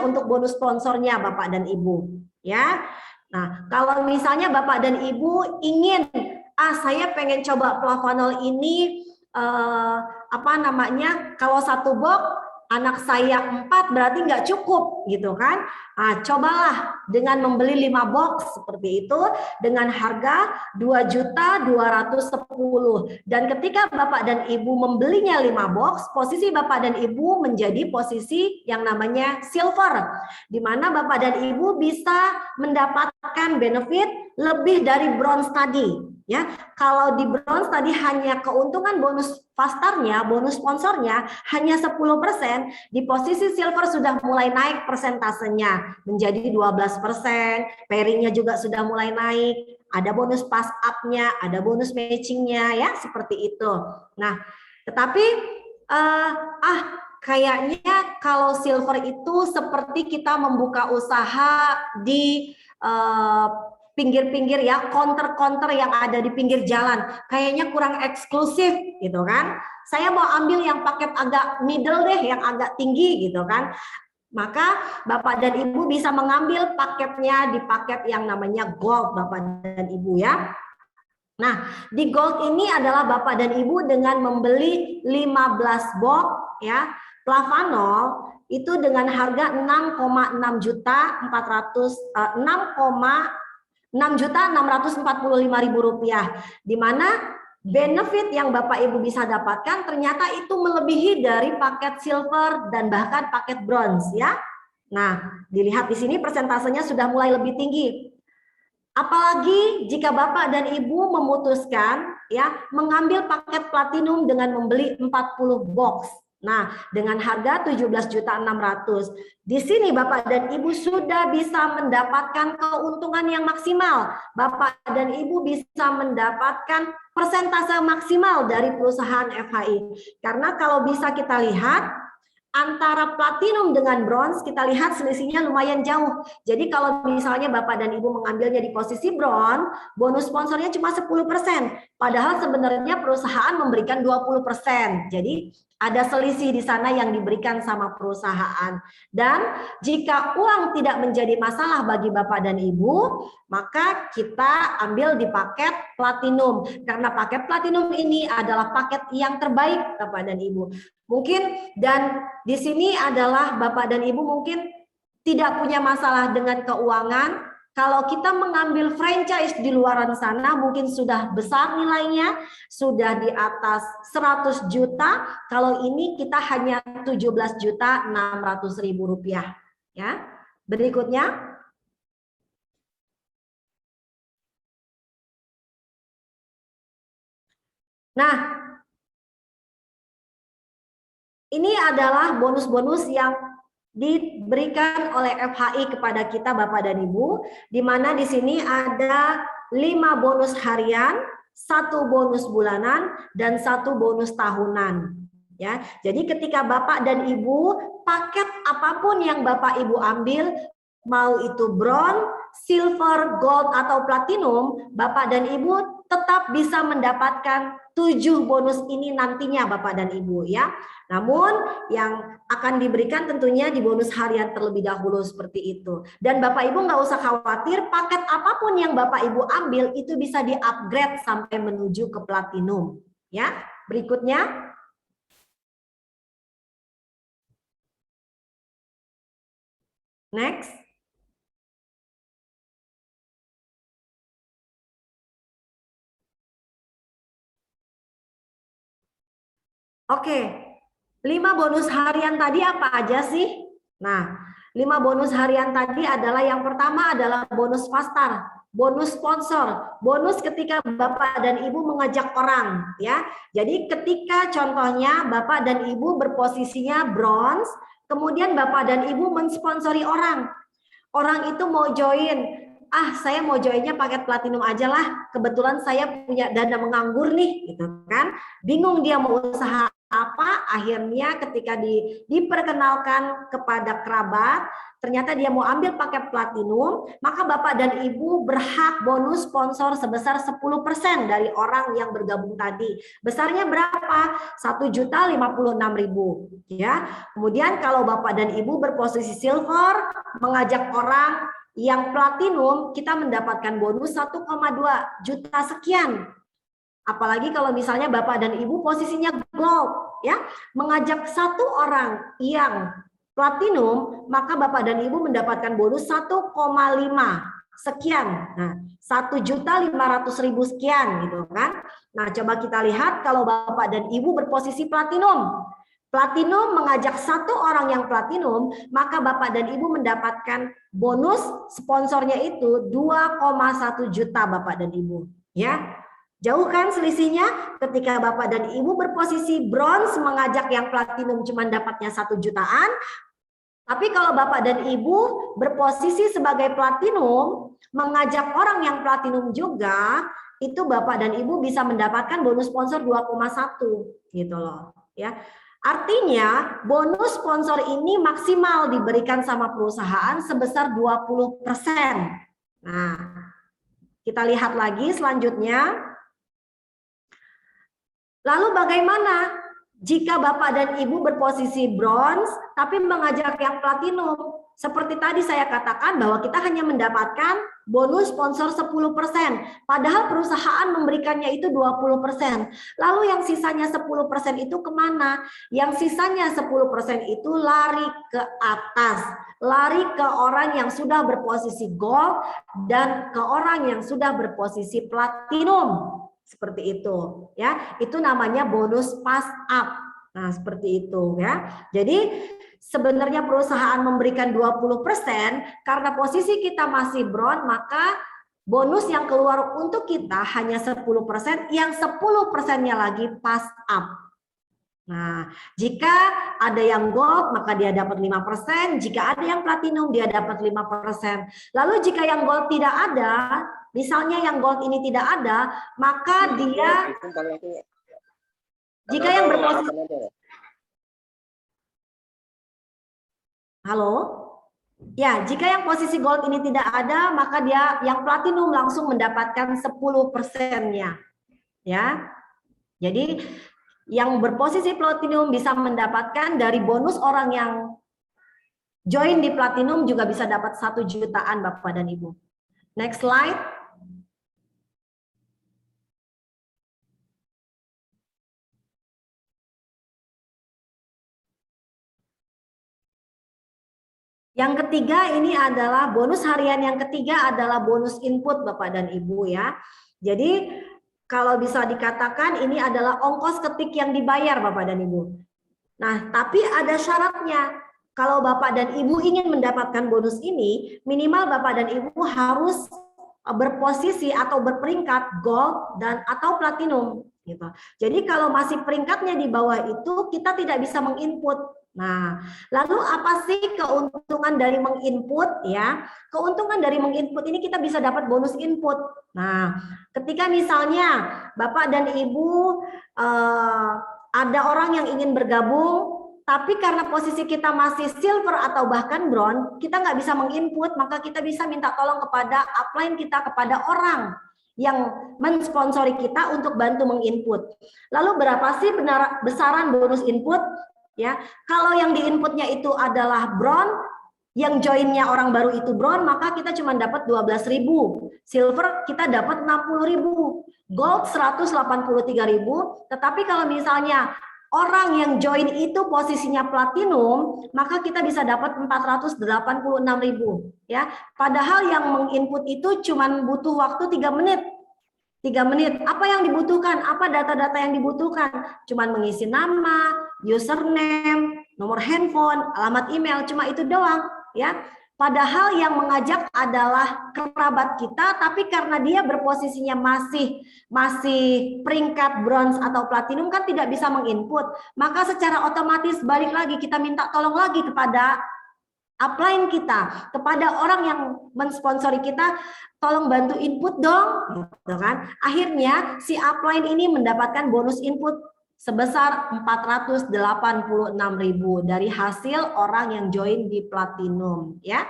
untuk bonus sponsornya Bapak dan Ibu ya. Nah, kalau misalnya Bapak dan Ibu ingin, saya pengen coba flavonol ini, kalau satu box anak saya 4 berarti nggak cukup gitu kan? Cobalah dengan membeli 5 box seperti itu dengan harga 2.210.000. Dan ketika Bapak dan Ibu membelinya 5 box, posisi Bapak dan Ibu menjadi posisi yang namanya silver, di mana Bapak dan Ibu bisa mendapatkan benefit lebih dari bronze tadi. Ya, kalau di bronze tadi hanya keuntungan bonus fasternya, bonus sponsornya hanya 10%, di posisi silver sudah mulai naik persentasenya menjadi 12%, pairingnya juga sudah mulai naik, ada bonus pass up-nya, ada bonus matching-nya ya, seperti itu. Nah, tetapi kayaknya kalau silver itu seperti kita membuka usaha di pinggir-pinggir ya, counter-counter yang ada di pinggir jalan, kayaknya kurang eksklusif gitu kan. Saya mau ambil yang paket agak middle deh, yang agak tinggi gitu kan. Maka Bapak dan Ibu bisa mengambil paketnya di paket yang namanya gold Bapak dan Ibu ya. Nah, di gold ini adalah Bapak dan Ibu dengan membeli 15 box ya, flavonol itu dengan harga 6.645.000 rupiah, di mana benefit yang Bapak Ibu bisa dapatkan ternyata itu melebihi dari paket silver dan bahkan paket bronze ya. Nah, dilihat di sini persentasenya sudah mulai lebih tinggi. Apalagi jika Bapak dan Ibu memutuskan ya mengambil paket platinum dengan membeli 40 box. Nah, dengan harga 17.600.000. Di sini Bapak dan Ibu sudah bisa mendapatkan keuntungan yang maksimal. Bapak dan Ibu bisa mendapatkan persentase maksimal dari perusahaan FHI. Karena kalau bisa kita lihat antara platinum dengan bronze, kita lihat selisihnya lumayan jauh. Jadi kalau misalnya Bapak dan Ibu mengambilnya di posisi bronze, bonus sponsornya cuma 10%. Padahal sebenarnya perusahaan memberikan 20%. Jadi ada selisih di sana yang diberikan sama perusahaan. Dan jika uang tidak menjadi masalah bagi Bapak dan Ibu, maka kita ambil di paket platinum. Karena paket platinum ini adalah paket yang terbaik Bapak dan Ibu. Mungkin dan di sini adalah Bapak dan Ibu mungkin tidak punya masalah dengan keuangan, Kalau kita mengambil franchise di luaran sana mungkin sudah besar nilainya, sudah di atas 100 juta. Kalau ini kita hanya 17.600.000 rupiah. Ya, berikutnya. Nah, ini adalah bonus-bonus yang diberikan oleh FHI kepada kita Bapak dan Ibu, di mana di sini ada 5 bonus harian, 1 bonus bulanan, dan 1 bonus tahunan. Ya, jadi ketika Bapak dan Ibu paket apapun yang Bapak Ibu ambil, mau itu bronze, silver, gold atau platinum, Bapak dan Ibu tetap bisa mendapatkan 7 bonus ini nantinya Bapak dan Ibu ya. Namun yang akan diberikan tentunya di bonus harian terlebih dahulu seperti itu. Dan Bapak Ibu nggak usah khawatir, paket apapun yang Bapak Ibu ambil itu bisa di-upgrade sampai menuju ke platinum. Ya, berikutnya. Next. Oke, 5 bonus harian tadi apa aja sih? Nah, 5 bonus harian tadi adalah yang pertama adalah bonus pasar, bonus sponsor, bonus ketika Bapak dan Ibu mengajak orang ya. Jadi ketika contohnya Bapak dan Ibu berposisinya bronze, kemudian Bapak dan Ibu mensponsori orang. Orang itu mau join, saya mau joinnya paket platinum aja lah, kebetulan saya punya dana menganggur nih gitu kan. Bingung dia mau usaha apa, akhirnya ketika diperkenalkan kepada kerabat, ternyata dia mau ambil paket platinum, maka Bapak dan Ibu berhak bonus sponsor sebesar 10% dari orang yang bergabung tadi. Besarnya berapa? 1.056.000 ya. Kemudian kalau Bapak dan Ibu berposisi silver, mengajak orang yang platinum, kita mendapatkan bonus 1,2 juta sekian. Apalagi kalau misalnya Bapak dan Ibu posisinya gold, ya, mengajak 1 orang yang platinum, maka Bapak dan Ibu mendapatkan bonus 1,5 sekian. Nah, 1.500.000 sekian gitu kan. Nah, coba kita lihat kalau Bapak dan Ibu berposisi platinum. Platinum mengajak 1 orang yang platinum, maka Bapak dan Ibu mendapatkan bonus sponsornya itu 2,1 juta Bapak dan Ibu, ya. Jauh kan selisihnya? Ketika Bapak dan Ibu berposisi bronze mengajak yang platinum cuma dapatnya 1 jutaan. Tapi kalau Bapak dan Ibu berposisi sebagai platinum mengajak orang yang platinum juga, itu Bapak dan Ibu bisa mendapatkan bonus sponsor 2,1 gitu loh, ya. Artinya bonus sponsor ini maksimal diberikan sama perusahaan sebesar 20%. Nah, kita lihat lagi selanjutnya. Lalu bagaimana jika Bapak dan Ibu berposisi bronze tapi mengajak yang platinum? Seperti tadi saya katakan bahwa kita hanya mendapatkan bonus sponsor 10%, padahal perusahaan memberikannya itu 20%. Lalu yang sisanya 10% itu kemana? Yang sisanya 10% itu lari ke atas, lari ke orang yang sudah berposisi gold dan ke orang yang sudah berposisi platinum. Seperti itu ya, itu namanya bonus pass up. Nah, seperti itu ya. Jadi sebenarnya perusahaan memberikan 20% karena posisi kita masih bronze, maka bonus yang keluar untuk kita hanya 10%, yang 10%-nya lagi pass up. Nah, jika ada yang gold maka dia dapat 5%, jika ada yang platinum dia dapat 5%. Lalu jika yang gold tidak ada, misalnya yang gold ini tidak ada, maka dia jika yang berposisi Halo? Ya, jika yang posisi gold ini tidak ada, maka dia yang platinum langsung mendapatkan 10%-nya. Ya. Jadi yang berposisi platinum bisa mendapatkan dari bonus orang yang join di platinum juga bisa dapat 1 jutaan Bapak dan Ibu. Next slide. Yang ketiga ini adalah bonus harian, yang ketiga adalah bonus input Bapak dan Ibu ya. Jadi kalau bisa dikatakan ini adalah ongkos ketik yang dibayar Bapak dan Ibu. Nah, tapi ada syaratnya. Kalau Bapak dan Ibu ingin mendapatkan bonus ini, minimal Bapak dan Ibu harus berposisi atau berperingkat gold dan atau platinum gitu. Jadi kalau masih peringkatnya di bawah itu kita tidak bisa menginput. Nah, lalu apa sih keuntungan dari menginput ya? Keuntungan dari menginput ini kita bisa dapat bonus input. Nah, ketika misalnya Bapak dan Ibu ada orang yang ingin bergabung, tapi karena posisi kita masih silver atau bahkan bronze, kita nggak bisa menginput, maka kita bisa minta tolong kepada upline kita, kepada orang yang mensponsori kita untuk bantu menginput. Lalu berapa sih besaran bonus input? Ya, kalau yang diinputnya itu adalah bronze, yang joinnya orang baru itu bronze, maka kita cuma dapat 12.000. Silver kita dapat 60.000. Gold 183.000. Tetapi kalau misalnya orang yang join itu posisinya platinum, maka kita bisa dapat 486.000 ya. Padahal yang menginput itu cuma butuh waktu 3 menit. 3 menit. Apa yang dibutuhkan? Apa data-data yang dibutuhkan? Cuman mengisi nama, username, nomor handphone, alamat email, cuma itu doang ya. Padahal yang mengajak adalah kerabat kita, tapi karena dia berposisinya masih peringkat bronze atau platinum kan tidak bisa menginput, maka secara otomatis balik lagi kita minta tolong lagi kepada upline kita, kepada orang yang mensponsori kita, tolong bantu input dong, gitu kan? Akhirnya si upline ini mendapatkan bonus input sebesar 486.000 dari hasil orang yang join di platinum ya.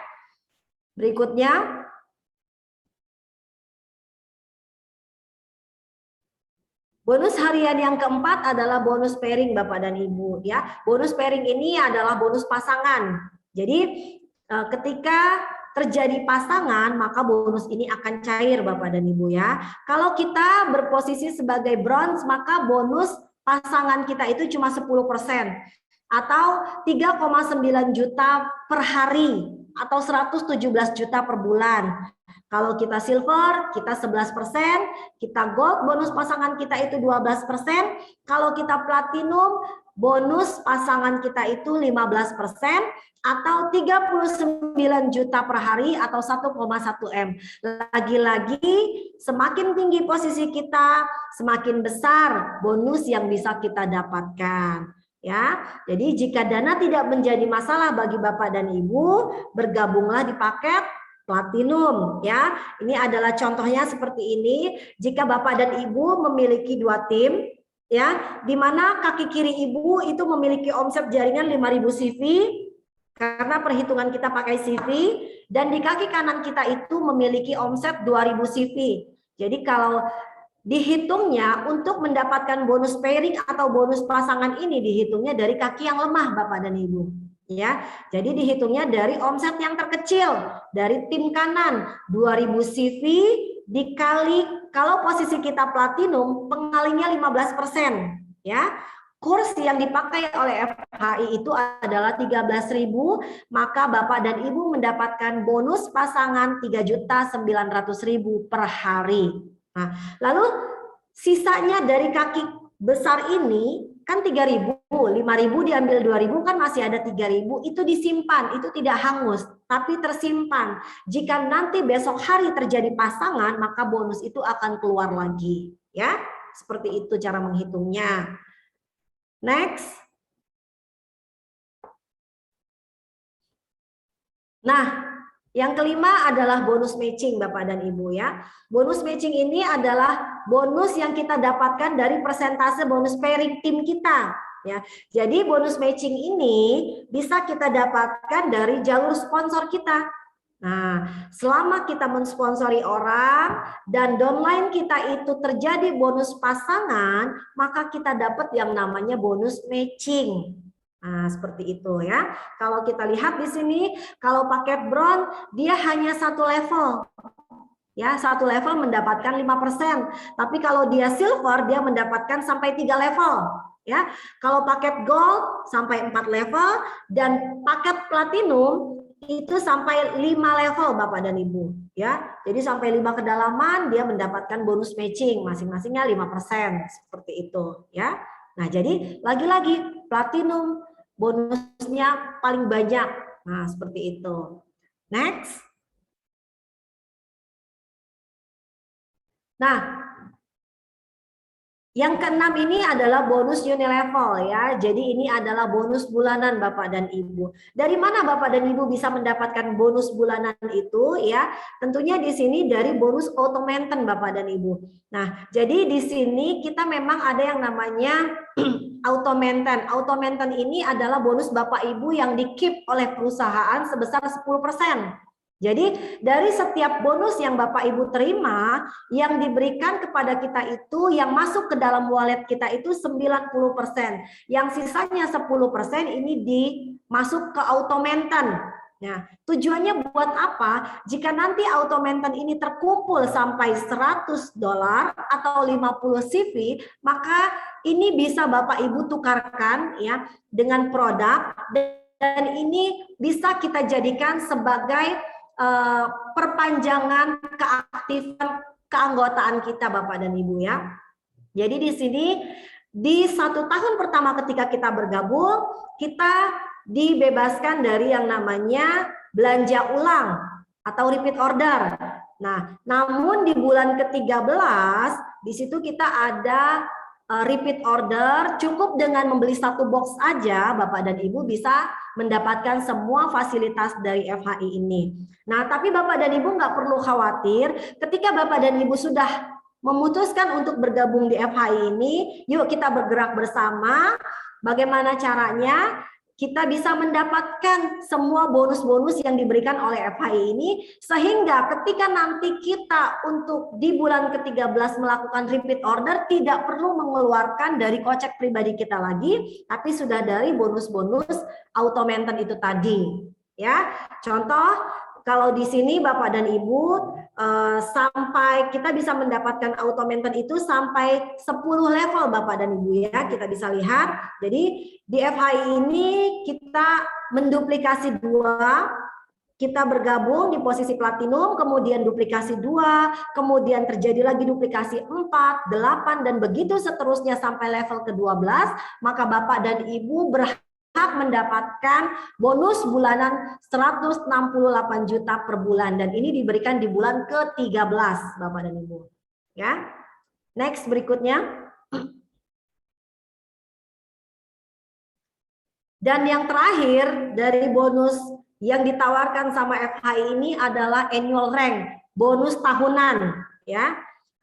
Berikutnya bonus harian yang keempat adalah bonus pairing Bapak dan Ibu ya. Bonus pairing ini adalah bonus pasangan. Jadi ketika terjadi pasangan, maka bonus ini akan cair Bapak dan Ibu ya. Kalau kita berposisi sebagai bronze, maka bonus pasangan kita itu cuma 10% atau 3,9 juta per hari atau 117 juta per bulan. Kalau kita silver, kita 11%, kita gold, bonus pasangan kita itu 12%, kalau kita platinum, bonus pasangan kita itu 15%, atau 39 juta per hari atau 1,1 M. Lagi-lagi semakin tinggi posisi kita, semakin besar bonus yang bisa kita dapatkan. Ya, jadi jika dana tidak menjadi masalah bagi Bapak dan Ibu, bergabunglah di paket platinum ya. Ini adalah contohnya seperti ini. Jika Bapak dan Ibu memiliki 2 tim ya, di mana kaki kiri Ibu itu memiliki omset jaringan 5.000 CV karena perhitungan kita pakai CV, dan di kaki kanan kita itu memiliki omset 2.000 CV. Jadi kalau dihitungnya untuk mendapatkan bonus pairing atau bonus pasangan ini dihitungnya dari kaki yang lemah Bapak dan Ibu. Ya, jadi dihitungnya dari omset yang terkecil dari tim kanan 2.000 CV dikali kalau posisi kita platinum pengalinya 15% ya. Kurs yang dipakai oleh FHI itu adalah 13.000, maka Bapak dan Ibu mendapatkan bonus pasangan 3.900.000 per hari. Nah, lalu sisanya dari kaki besar ini kan 3.000, 5.000 diambil 2.000 kan masih ada 3.000, itu disimpan, itu tidak hangus, tapi tersimpan. Jika nanti besok hari terjadi pasangan, maka bonus itu akan keluar lagi, ya. Seperti itu cara menghitungnya. Next. Nah, yang kelima adalah bonus matching Bapak dan Ibu ya. Bonus matching ini adalah bonus yang kita dapatkan dari persentase bonus pairing tim kita ya. Jadi bonus matching ini bisa kita dapatkan dari jalur sponsor kita. Nah, selama kita mensponsori orang dan downline kita itu terjadi bonus pasangan, maka kita dapat yang namanya bonus matching. Nah, seperti itu ya. Kalau kita lihat di sini, kalau paket bronze dia hanya 1 level. Ya, 1 level mendapatkan 5%. Tapi kalau dia silver dia mendapatkan sampai 3 level. ya. Kalau paket gold sampai 4 level dan paket platinum itu sampai 5 level Bapak dan Ibu, ya. Jadi sampai 5 kedalaman dia mendapatkan bonus matching masing-masingnya 5% seperti itu, ya. Nah, jadi lagi-lagi platinum bonusnya paling banyak. Nah, seperti itu. Next. Nah, yang keenam ini adalah bonus unilevel ya. Jadi ini adalah bonus bulanan Bapak dan Ibu. Dari mana Bapak dan Ibu bisa mendapatkan bonus bulanan itu ya? Tentunya di sini dari bonus auto maintain Bapak dan Ibu. Nah, jadi di sini kita memang ada yang namanya auto maintain. Auto maintain ini adalah bonus Bapak Ibu yang di-keep oleh perusahaan sebesar 10%. Jadi dari setiap bonus yang Bapak Ibu terima, yang diberikan kepada kita itu, yang masuk ke dalam wallet kita itu 90%. Yang sisanya 10% ini masuk ke auto maintain. Nah, tujuannya buat apa? Jika nanti auto maintain ini terkumpul sampai $100 atau 50 CV, maka ini bisa Bapak Ibu tukarkan ya dengan produk, dan ini bisa kita jadikan sebagai perpanjangan keaktifan keanggotaan kita Bapak dan Ibu ya. Jadi di sini di 1 tahun pertama ketika kita bergabung, kita dibebaskan dari yang namanya belanja ulang atau repeat order. Nah, namun di bulan ke-13 di situ kita ada repeat order, cukup dengan membeli 1 box aja Bapak dan Ibu bisa mendapatkan semua fasilitas dari FHI ini. Nah, tapi Bapak dan Ibu nggak perlu khawatir ketika Bapak dan Ibu sudah memutuskan untuk bergabung di FHI ini, yuk kita bergerak bersama. Bagaimana caranya? Kita bisa mendapatkan semua bonus-bonus yang diberikan oleh FHI ini, sehingga ketika nanti kita untuk di bulan ke-13 melakukan repeat order, tidak perlu mengeluarkan dari kocek pribadi kita lagi, tapi sudah dari bonus-bonus auto maintain itu tadi. Ya, contoh kalau di sini Bapak dan Ibu sampai kita bisa mendapatkan auto maintain itu sampai 10 level Bapak dan Ibu ya, kita bisa lihat. Jadi di FHI ini kita menduplikasi 2, kita bergabung di posisi platinum, kemudian duplikasi 2, kemudian terjadi lagi duplikasi 4, 8 dan begitu seterusnya sampai level ke-12, maka Bapak dan Ibu berhak mendapatkan bonus bulanan 168 juta per bulan, dan ini diberikan di bulan ke-13 Bapak dan Ibu. Ya. Next berikutnya. Dan yang terakhir dari bonus yang ditawarkan sama FHI ini adalah annual rank, bonus tahunan ya.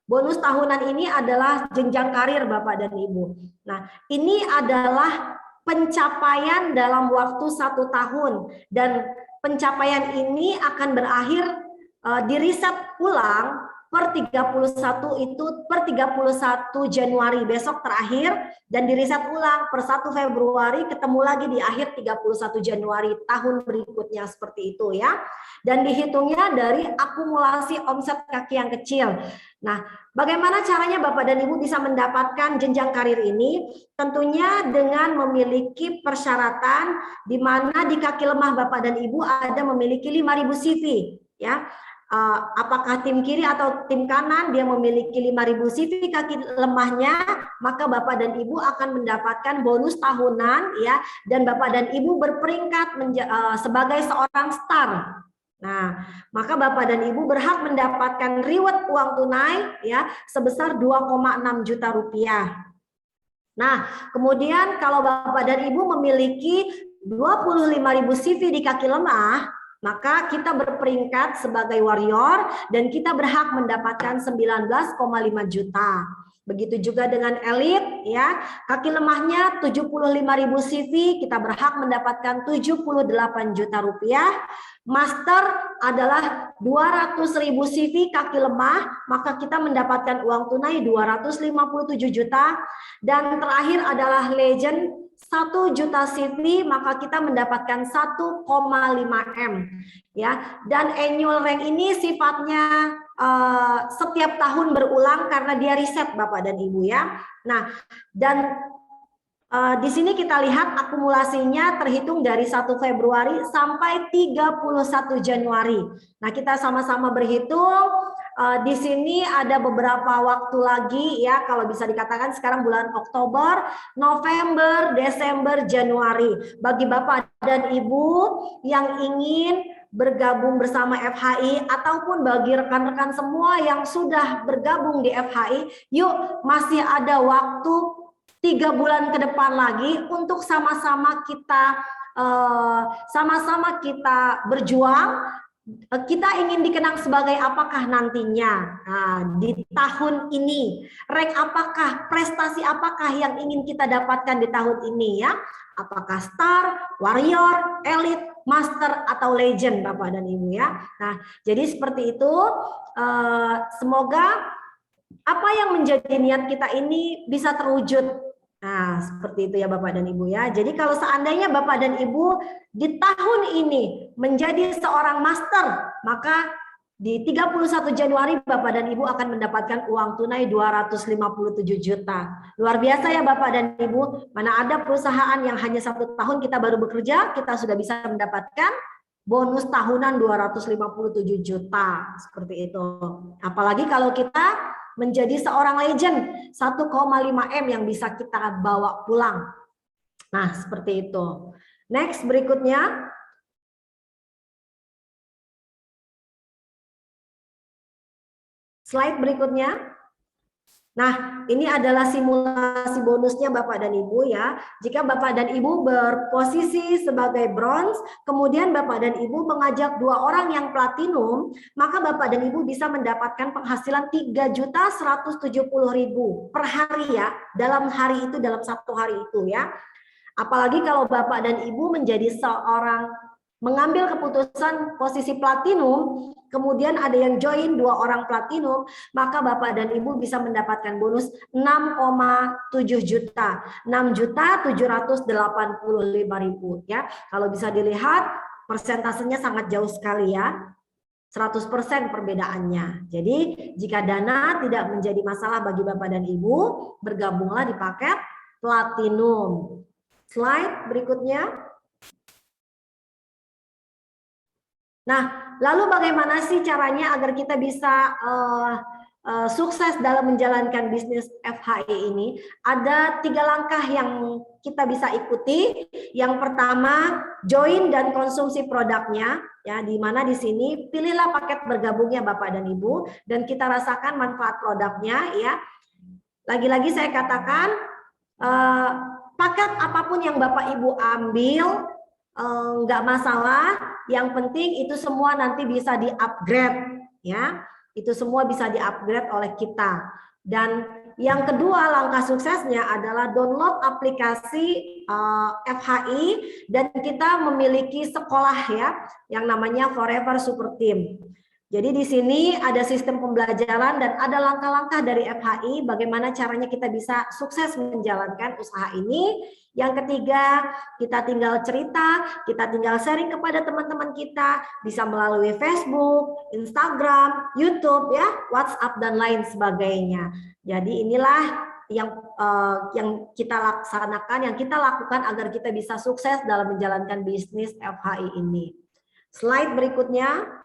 Bonus tahunan ini adalah jenjang karir Bapak dan Ibu. Nah, ini adalah pencapaian dalam waktu 1 tahun, dan pencapaian ini akan berakhir di riset ulang per 31 Januari besok terakhir, dan di riset ulang per 1 Februari ketemu lagi di akhir 31 Januari tahun berikutnya, seperti itu ya. Dan dihitungnya dari akumulasi omset kaki yang kecil. Nah, bagaimana caranya Bapak dan Ibu bisa mendapatkan jenjang karir ini? Tentunya dengan memiliki persyaratan di mana di kaki lemah Bapak dan Ibu ada memiliki 5.000 CV ya. Apakah tim kiri atau tim kanan dia memiliki 5.000 CV kaki lemahnya, maka Bapak dan Ibu akan mendapatkan bonus tahunan ya, dan Bapak dan Ibu berperingkat sebagai seorang star. Nah, maka Bapak dan Ibu berhak mendapatkan reward uang tunai ya sebesar 2,6 juta rupiah. Nah, kemudian kalau Bapak dan Ibu memiliki 25.000 CV di kaki lemah, maka kita berperingkat sebagai warrior dan kita berhak mendapatkan 19,5 juta. Begitu juga dengan elit ya, kaki lemahnya 75.000 CV, kita berhak mendapatkan 78 juta rupiah. Master adalah 200.000 CV kaki lemah, maka kita mendapatkan uang tunai 257 juta. Dan terakhir adalah legend 1 juta CV, maka kita mendapatkan 1,5 M ya. Dan annual rank ini sifatnya setiap tahun berulang karena dia riset Bapak dan Ibu ya. Nah, dan Di sini kita lihat akumulasinya terhitung dari 1 Februari sampai 31 Januari. Nah, kita sama-sama berhitung. Di sini ada beberapa waktu lagi ya, kalau bisa dikatakan sekarang bulan Oktober, November, Desember, Januari. Bagi Bapak dan Ibu yang ingin bergabung bersama FHI ataupun bagi rekan-rekan semua yang sudah bergabung di FHI, yuk masih ada waktu 3 bulan ke depan lagi untuk sama-sama kita berjuang. Kita ingin dikenang sebagai apakah nantinya di tahun ini, rank apakah, prestasi apakah yang ingin kita dapatkan di tahun ini ya, apakah star, warrior, elite, master atau legend Bapak dan Ibu ya. Nah, jadi seperti itu, semoga apa yang menjadi niat kita ini bisa terwujud. Nah, seperti itu ya Bapak dan Ibu ya. Jadi kalau seandainya Bapak dan Ibu di tahun ini menjadi seorang master, maka di 31 Januari Bapak dan Ibu akan mendapatkan uang tunai 257 juta. Luar biasa ya Bapak dan Ibu. Mana ada perusahaan yang hanya 1 tahun kita baru bekerja, kita sudah bisa mendapatkan bonus tahunan 257 juta. Seperti itu. Apalagi kalau kita menjadi seorang legend 1,5 M yang bisa kita bawa pulang. Nah, seperti itu. Next, berikutnya. Slide berikutnya. Nah, ini adalah simulasi bonusnya Bapak dan Ibu ya. Jika Bapak dan Ibu berposisi sebagai bronze, kemudian Bapak dan Ibu mengajak 2 orang yang platinum, maka Bapak dan Ibu bisa mendapatkan penghasilan 3.170.000 per hari ya, dalam hari itu, dalam 1 hari itu ya. Apalagi kalau Bapak dan Ibu menjadi seorang mengambil keputusan posisi platinum, kemudian ada yang join 2 orang platinum, maka Bapak dan Ibu bisa mendapatkan bonus 6,7 juta, 6.785.000 ya. Kalau bisa dilihat persentasenya sangat jauh sekali ya. 100% perbedaannya. Jadi jika dana tidak menjadi masalah bagi Bapak dan Ibu, bergabunglah di paket platinum. Slide berikutnya. Nah, lalu bagaimana sih caranya agar kita bisa sukses dalam menjalankan bisnis FHI ini? Ada 3 langkah yang kita bisa ikuti. Yang pertama, join dan konsumsi produknya, ya, di mana di sini pilihlah paket bergabungnya Bapak dan Ibu dan kita rasakan manfaat produknya, ya. Lagi-lagi saya katakan, paket apapun yang Bapak Ibu ambil, nggak masalah, yang penting itu semua nanti bisa di-upgrade ya, itu semua bisa di-upgrade oleh kita. Dan yang kedua langkah suksesnya adalah download aplikasi FHI dan kita memiliki sekolah ya yang namanya Forever Super Team. Jadi di sini ada sistem pembelajaran dan ada langkah-langkah dari FHI bagaimana caranya kita bisa sukses menjalankan usaha ini. Yang ketiga, kita tinggal cerita, kita tinggal sharing kepada teman-teman kita, bisa melalui Facebook, Instagram, YouTube, ya, WhatsApp dan lain sebagainya. Jadi inilah yang kita laksanakan, yang kita lakukan agar kita bisa sukses dalam menjalankan bisnis FHI ini. Slide berikutnya.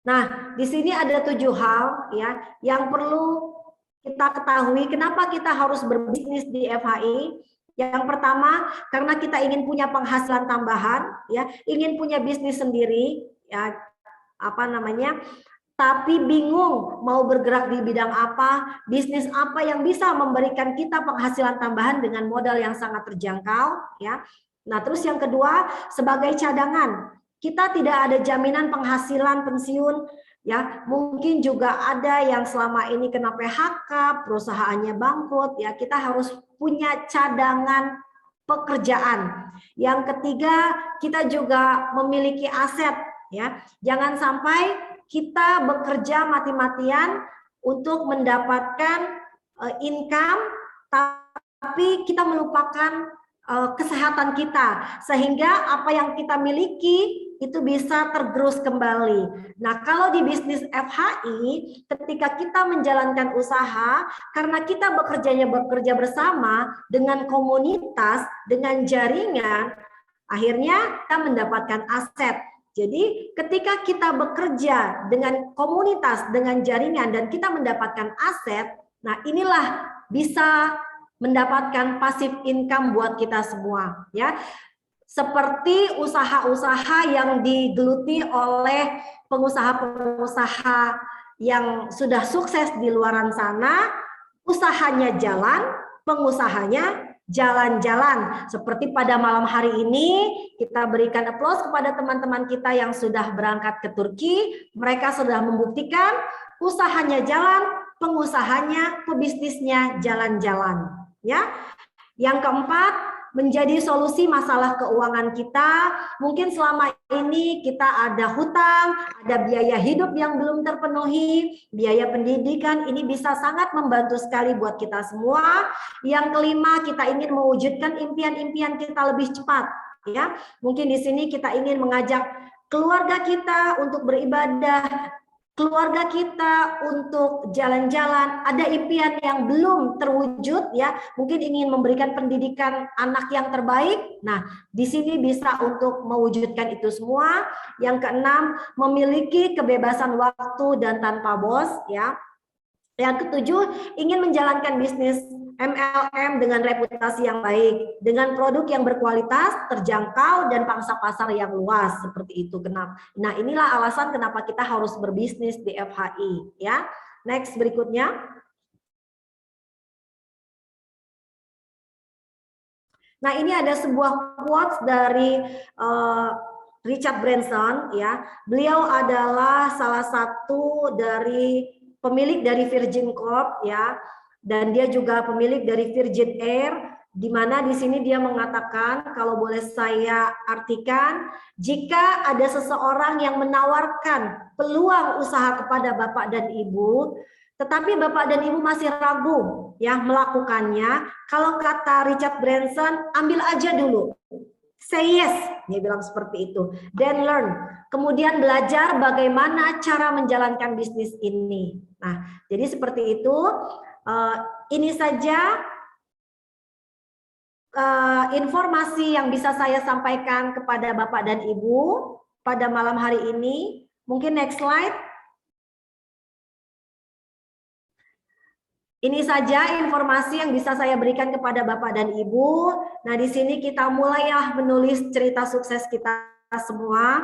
Nah, di sini ada 7 hal ya yang perlu kita ketahui kenapa kita harus berbisnis di FHI. Yang pertama, karena kita ingin punya penghasilan tambahan ya, ingin punya bisnis sendiri ya, tapi bingung mau bergerak di bidang apa, bisnis apa yang bisa memberikan kita penghasilan tambahan dengan modal yang sangat terjangkau ya. Nah, terus yang kedua, sebagai cadangan. Kita tidak ada jaminan penghasilan pensiun ya, mungkin juga ada yang selama ini kena PHK, perusahaannya bangkrut ya, kita harus punya cadangan pekerjaan. Yang ketiga, kita juga memiliki aset ya. Jangan sampai kita bekerja mati-matian untuk mendapatkan income tapi kita melupakan kesehatan kita, sehingga apa yang kita miliki itu bisa tergerus kembali. Nah, kalau di bisnis FHI, ketika kita menjalankan usaha, karena kita bekerja bersama dengan komunitas, dengan jaringan, akhirnya kita mendapatkan aset. Jadi ketika kita bekerja dengan komunitas, dengan jaringan, dan kita mendapatkan aset, nah inilah bisa mendapatkan passive income buat kita semua, ya. Seperti usaha-usaha yang digeluti oleh pengusaha-pengusaha yang sudah sukses di luaran sana, usahanya jalan, pengusahanya jalan-jalan. Seperti pada malam hari ini, kita berikan aplaus kepada teman-teman kita yang sudah berangkat ke Turki. Mereka sudah membuktikan usahanya jalan, pengusahanya, pebisnisnya jalan-jalan. Ya, yang keempat, menjadi solusi masalah keuangan kita. Mungkin selama ini kita ada hutang, ada biaya hidup yang belum terpenuhi, biaya pendidikan, ini bisa sangat membantu sekali buat kita semua. Yang kelima, kita ingin mewujudkan impian-impian kita lebih cepat, ya. Mungkin di sini kita ingin mengajak keluarga kita untuk beribadah, keluarga kita untuk jalan-jalan, ada impian yang belum terwujud, ya, mungkin ingin memberikan pendidikan anak yang terbaik. Nah, di sini bisa untuk mewujudkan itu semua. Yang keenam, memiliki kebebasan waktu dan tanpa bos, ya. Yang ketujuh, ingin menjalankan bisnis MLM dengan reputasi yang baik, dengan produk yang berkualitas, terjangkau, dan pangsa pasar yang luas, seperti itu. Nah, inilah alasan kenapa kita harus berbisnis di FHI, ya. Next, berikutnya. Nah, ini ada sebuah quotes dari Richard Branson, ya. Beliau adalah salah satu dari pemilik dari Virgin Corp, ya, dan dia juga pemilik dari Virgin Air, di mana di sini dia mengatakan, kalau boleh saya artikan, jika ada seseorang yang menawarkan peluang usaha kepada Bapak dan Ibu, tetapi Bapak dan Ibu masih ragu, ya, melakukannya, kalau kata Richard Branson, ambil aja dulu. Say yes, dia bilang seperti itu. Then learn. Kemudian belajar bagaimana cara menjalankan bisnis ini. Nah, jadi seperti itu. Ini saja informasi yang bisa saya sampaikan kepada Bapak dan Ibu pada malam hari ini. Mungkin next slide. Ini saja informasi yang bisa saya berikan kepada Bapak dan Ibu. Nah, di sini kita mulailah menulis cerita sukses kita semua,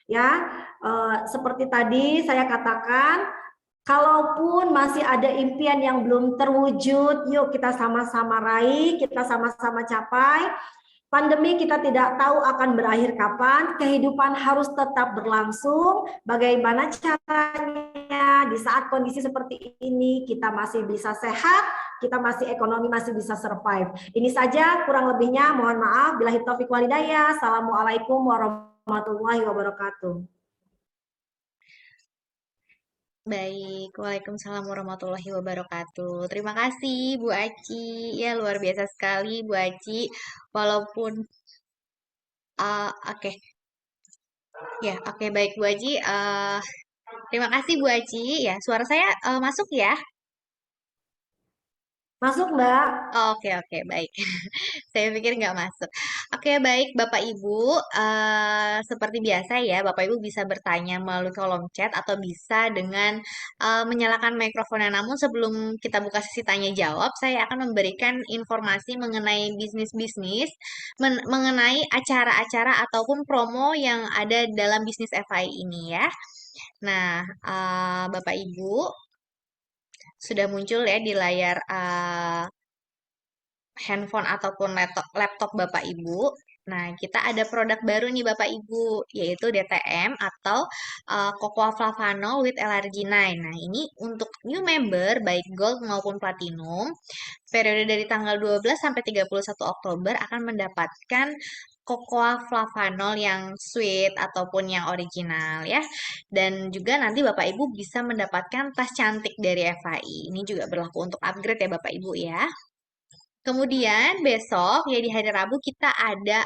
ya. Seperti tadi saya katakan, kalaupun masih ada impian yang belum terwujud, yuk kita sama-sama raih, kita sama-sama capai. Pandemi kita tidak tahu akan berakhir kapan, kehidupan harus tetap berlangsung. Bagaimana caranya di saat kondisi seperti ini kita masih bisa sehat, kita masih ekonomi masih bisa survive. Ini saja, kurang lebihnya mohon maaf. Billahi taufiq wal hidayah. Assalamualaikum warahmatullahi wabarakatuh. Baik, Waalaikumsalam warahmatullahi wabarakatuh. Terima kasih Bu Aci. Ya, luar biasa sekali Bu Aci. Walaupun oke. Ya, oke, baik Bu Aci. Terima kasih Bu Aci. Ya, suara saya masuk ya? Masuk, Mbak. Oke, oke, baik. Saya pikir nggak masuk. Oke, baik Bapak Ibu. Seperti biasa ya, Bapak Ibu bisa bertanya melalui kolom chat atau bisa dengan menyalakan mikrofonnya. Namun sebelum kita buka sesi tanya jawab, saya akan memberikan informasi mengenai bisnis-bisnis, mengenai acara-acara ataupun promo yang ada dalam bisnis FI ini ya. Nah, Bapak Ibu sudah muncul ya di layar handphone ataupun laptop Bapak Ibu. Nah, kita ada produk baru nih Bapak Ibu, yaitu DTM atau Cocoa Flavanol with L-arginine. Nah, ini untuk new member baik gold maupun platinum, periode dari tanggal 12 sampai 31 Oktober akan mendapatkan Cocoa Flavanol yang sweet ataupun yang original ya. Dan juga nanti Bapak Ibu bisa mendapatkan tas cantik dari FHI. Ini juga berlaku untuk upgrade ya Bapak Ibu ya. Kemudian besok ya di hari Rabu kita ada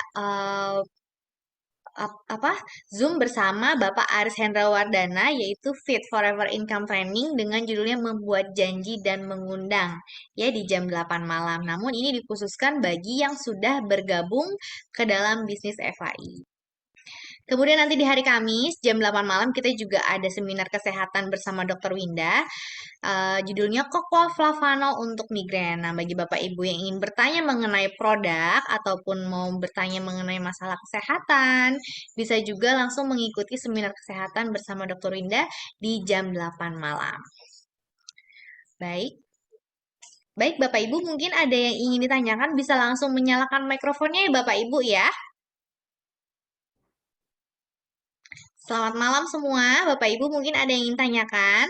Zoom bersama Bapak Aris Hendrawardana yaitu Fit Forever Income Training dengan judulnya Membuat Janji dan Mengundang ya di jam 8 malam. Namun ini dikhususkan bagi yang sudah bergabung ke dalam bisnis FAI. Kemudian nanti di hari Kamis jam 8 malam kita juga ada seminar kesehatan bersama Dr. Winda. Judulnya Cocoa Flavano untuk migrain. Nah, bagi Bapak Ibu yang ingin bertanya mengenai produk ataupun mau bertanya mengenai masalah kesehatan, bisa juga langsung mengikuti seminar kesehatan bersama Dr. Winda di jam 8 malam. Baik. Baik, Bapak Ibu, mungkin ada yang ingin ditanyakan, bisa langsung menyalakan mikrofonnya ya Bapak Ibu ya. Selamat malam semua, Bapak Ibu mungkin ada yang ingin tanyakan.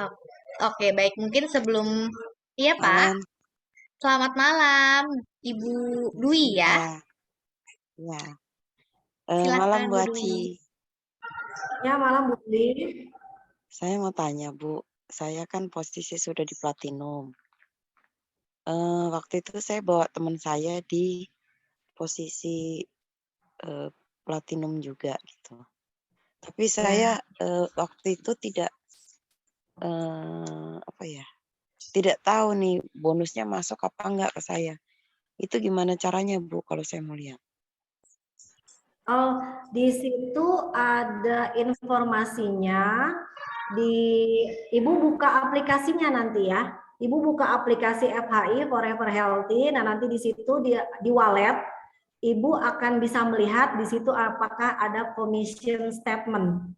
Oh, oke, baik. Mungkin sebelum... Iya, Pak. Malam, Selamat malam, Ibu Dwi ya. ya. Silakan, Malam Bu Bu Aci. Dwi. Ya, malam Bu Dwi. Saya mau tanya Bu, saya kan posisi sudah di platinum. Waktu itu saya bawa teman saya di posisi platinum juga gitu. Tapi saya waktu itu tidak tidak tahu nih bonusnya masuk apa enggak ke saya. Itu gimana caranya Bu kalau saya mau lihat? Oh, di situ ada informasinya. Ibu buka aplikasinya nanti ya. Ibu buka aplikasi FHI Forever Healthy. Nah, nanti di situ di wallet Ibu akan bisa melihat di situ apakah ada commission statement.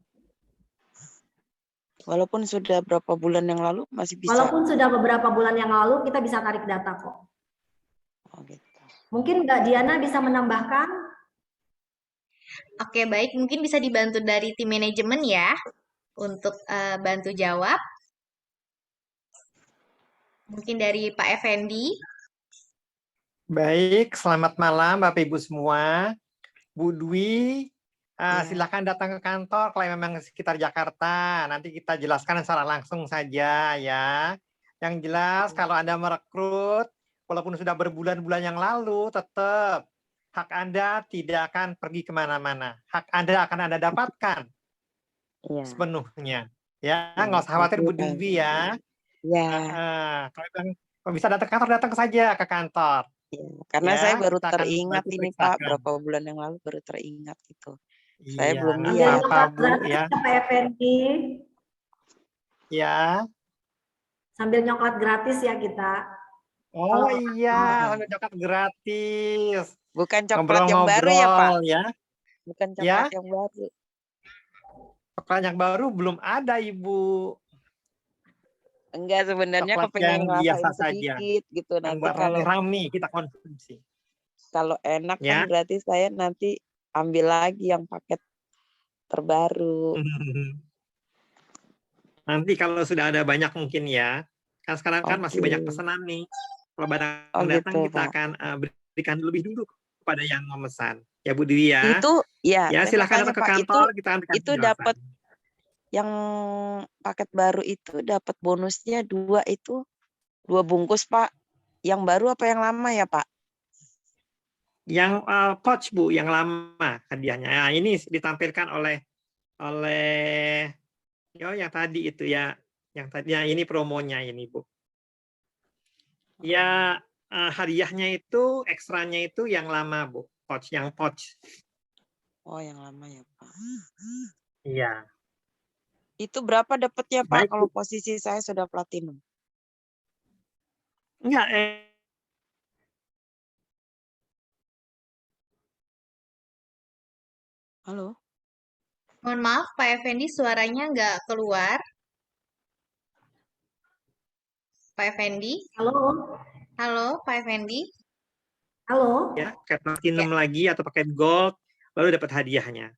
Walaupun sudah berapa bulan yang lalu masih bisa. Walaupun sudah beberapa bulan yang lalu kita bisa tarik data kok. Oh, gitu. Mungkin Mbak Diana bisa menambahkan? Oke, baik. Mungkin bisa dibantu dari tim manajemen ya untuk bantu jawab. Mungkin dari Pak Effendi. Baik, selamat malam Bapak Ibu semua. Bu Dwi, silakan datang ke kantor kalau memang sekitar Jakarta. Nanti kita jelaskan secara langsung saja ya. Yang jelas kalau Anda merekrut, walaupun sudah berbulan-bulan yang lalu, tetap hak Anda tidak akan pergi kemana-mana. Hak Anda akan Anda dapatkan sepenuhnya. Ya, nggak usah khawatir Bu Dwi ya. Kalau bisa datang ke kantor, datang saja ke kantor. Ya, karena saya baru teringat ini Pak, berapa bulan yang lalu baru teringat itu. Saya belum lihat. Bu, ya. Pak Effendi. Ya. Sambil nyoklat gratis ya kita. Oh iya, coklat gratis. Bukan coklat yang baru ya Pak? Ya. Bukan coklat yang baru. Coklat yang baru belum ada Ibu. Enggak, sebenarnya kepengen ngerasain sedikit gitu. Nanti kalau rame kita konsumsi. Kalau enak kan berarti saya nanti ambil lagi yang paket terbaru. Nanti kalau sudah ada banyak mungkin ya. Kan sekarang kan masih banyak pesanan nih. Kalau barang datang gitu, kita akan berikan lebih dulu kepada yang memesan. Ya Bu Dwi ya. Itu ya silakan datang ke kantor, kita akan itu dapat yang paket baru itu dapat bonusnya 2 bungkus Pak. Yang baru apa yang lama ya Pak? Yang pouch Bu, yang lama hadiahnya. Nah, ini ditampilkan oleh yang tadi itu ya, yang tadi ini promonya ini Bu. Ya hadiahnya itu ekstranya itu yang lama Bu, yang pouch. Oh, yang lama ya Pak. Iya. Itu berapa dapatnya Pak kalau posisi saya sudah platinum? Enggak, Halo? Mohon maaf Pak Effendi, suaranya nggak keluar. Pak Effendi? Halo? Halo Pak Effendi? Halo? Ya, pakai platinum lagi atau pakai gold, lalu dapat hadiahnya.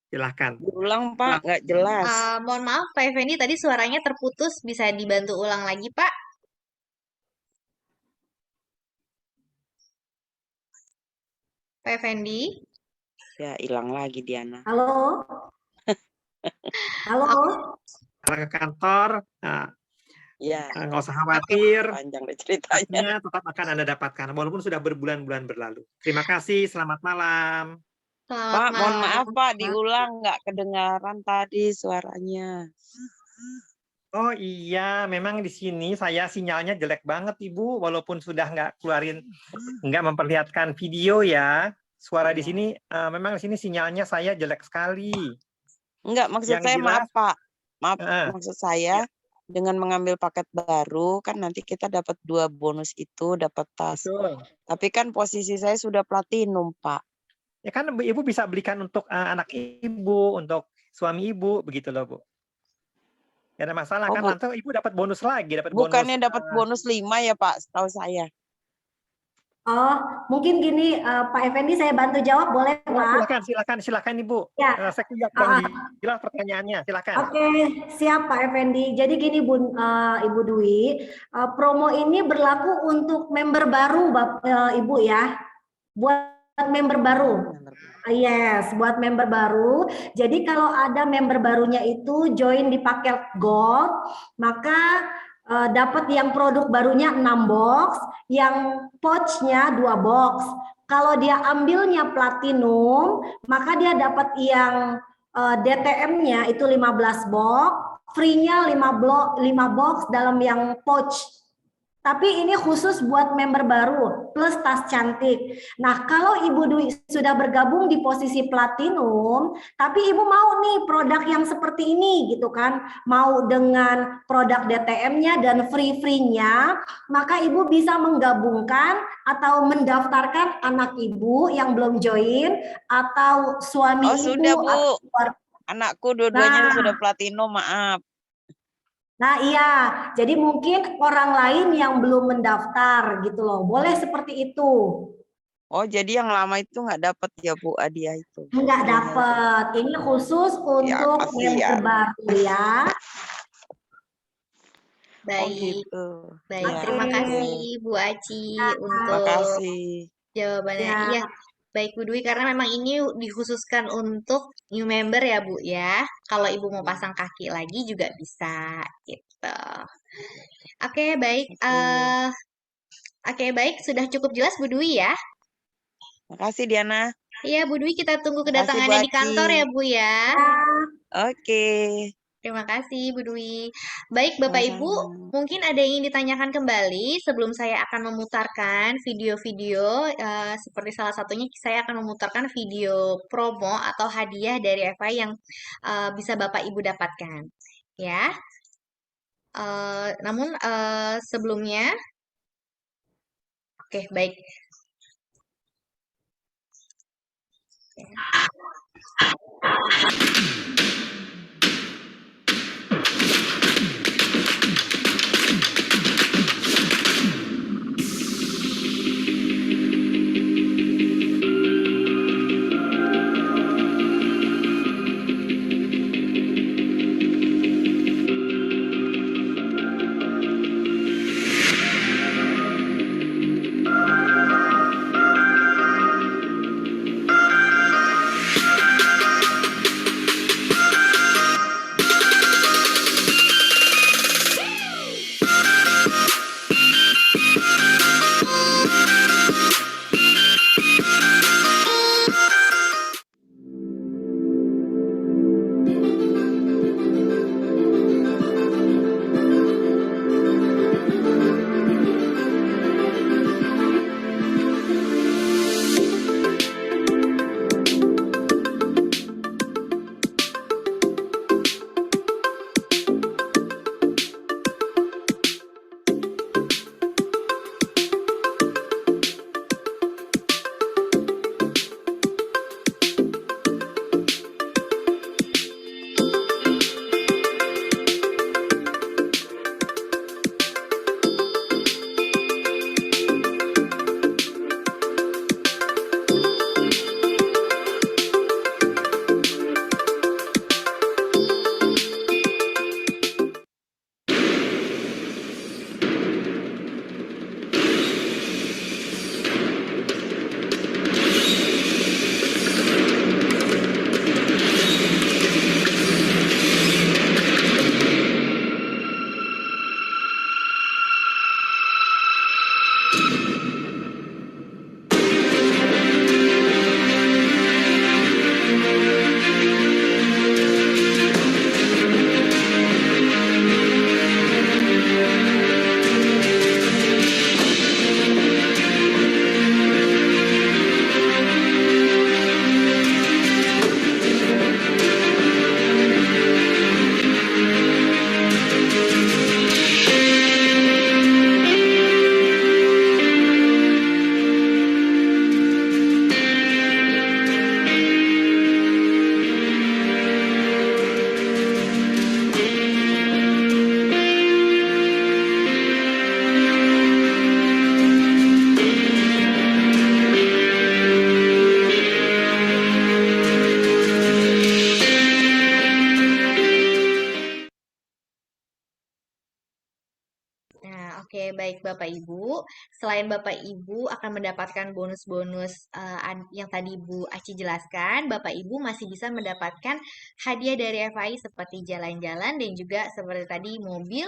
Silahkan. Ulang Pak, nggak jelas. Mohon maaf Pak Effendi, tadi suaranya terputus, bisa dibantu ulang lagi Pak? Pak Effendi? Ya, hilang lagi Diana. Halo? Halo? Ke kantor, Ya, Nggak usah khawatir, panjang deh ceritanya. haknya tetap akan Anda dapatkan, walaupun sudah berbulan-bulan berlalu. Terima kasih, selamat malam. Selamat Pak, mohon malam. maaf Pak, diulang nggak kedengaran tadi suaranya. Oh iya, memang di sini saya sinyalnya jelek banget Ibu, walaupun sudah nggak memperlihatkan video ya. Suara di Iya. sini memang di sini sinyalnya saya jelek sekali. Enggak, maksud Yang saya maaf jelas, Pak. Maaf, eh, maksud saya dengan mengambil paket baru kan nanti kita dapat 2 bonus itu, dapat tas. betul. Tapi kan posisi saya sudah platinum, Pak. Ya kan Ibu bisa belikan untuk anak Ibu, untuk suami Ibu, begitu loh Bu. Gak ada masalah Oh, kan, nanti Ibu dapat bonus lagi, dapat bonus. bukannya dapat bonus 5 ya Pak, setahu saya. Oh, mungkin gini, Pak Effendi saya bantu jawab boleh, Pak? Silakan Ibu. Ya. Saya kurang jelas pertanyaannya, silakan. Oke, siap Pak Effendi. Jadi gini Ibu Dwi, promo ini berlaku untuk member baru Ibu ya, buat member baru. Yes, buat member baru. Jadi kalau ada member barunya itu join di paket Gold, maka dapat yang produk barunya 6 box, yang pouch-nya 2 box. Kalau dia ambilnya platinum, maka dia dapat yang DTM-nya itu 15 box, free-nya 5 box dalam yang pouch. Tapi ini khusus buat member baru plus tas cantik. Nah, kalau Ibu Dwi sudah bergabung di posisi platinum, tapi Ibu mau nih produk yang seperti ini gitu kan, mau dengan produk DTM-nya dan free-nya, maka Ibu bisa menggabungkan atau mendaftarkan anak Ibu yang belum join atau suami Oh, Ibu. sudah Bu. Atau... Anakku dua-duanya sudah platinum, maaf. Nah iya, jadi mungkin orang lain yang belum mendaftar gitu loh, boleh seperti itu. Oh, jadi yang lama itu nggak dapat ya Bu hadiah itu? Nggak dapat, ini khusus untuk member baru ya. Baik, oh, gitu. Baik. Ya. Terima kasih Bu Aci untuk Terima kasih. jawabannya. Ya. Iya, baik Bu Dwi, karena memang ini dikhususkan untuk new member ya Bu ya. Kalau Ibu mau pasang kaki lagi juga bisa gitu. Oke, baik. Oke, baik. Sudah cukup jelas Bu Dwi ya? Makasih Diana. Iya Bu Dwi, kita tunggu Makasih, kedatangannya Bu di kantor Aci. ya Bu ya. Oke. Terima kasih Bu Dwi. Baik Bapak Ibu, Sama-sama. mungkin ada yang ingin ditanyakan kembali sebelum saya akan memutarkan video-video seperti salah satunya saya akan memutarkan video promo atau hadiah dari FI yang bisa Bapak Ibu dapatkan. Ya. Namun sebelumnya, oke baik. Oke, baik Bapak Ibu. Selain Bapak Ibu akan mendapatkan bonus-bonus yang tadi Bu Aci jelaskan, Bapak Ibu masih bisa mendapatkan hadiah dari FAI seperti jalan-jalan dan juga seperti tadi mobil,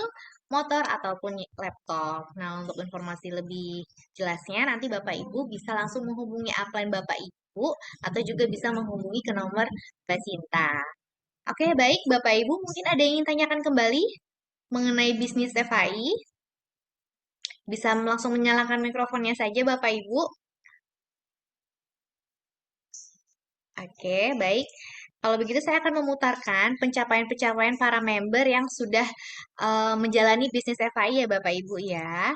motor, ataupun laptop. Nah, untuk informasi lebih jelasnya nanti Bapak Ibu bisa langsung menghubungi upline Bapak Ibu atau juga bisa menghubungi ke nomor Mbak Cinta. Oke, baik Bapak Ibu, mungkin ada yang ingin tanyakan kembali mengenai bisnis FAI? Bisa langsung menyalakan mikrofonnya saja Bapak Ibu. Oke, baik. Kalau begitu saya akan memutarkan pencapaian-pencapaian para member yang sudah menjalani bisnis FAI ya Bapak Ibu ya.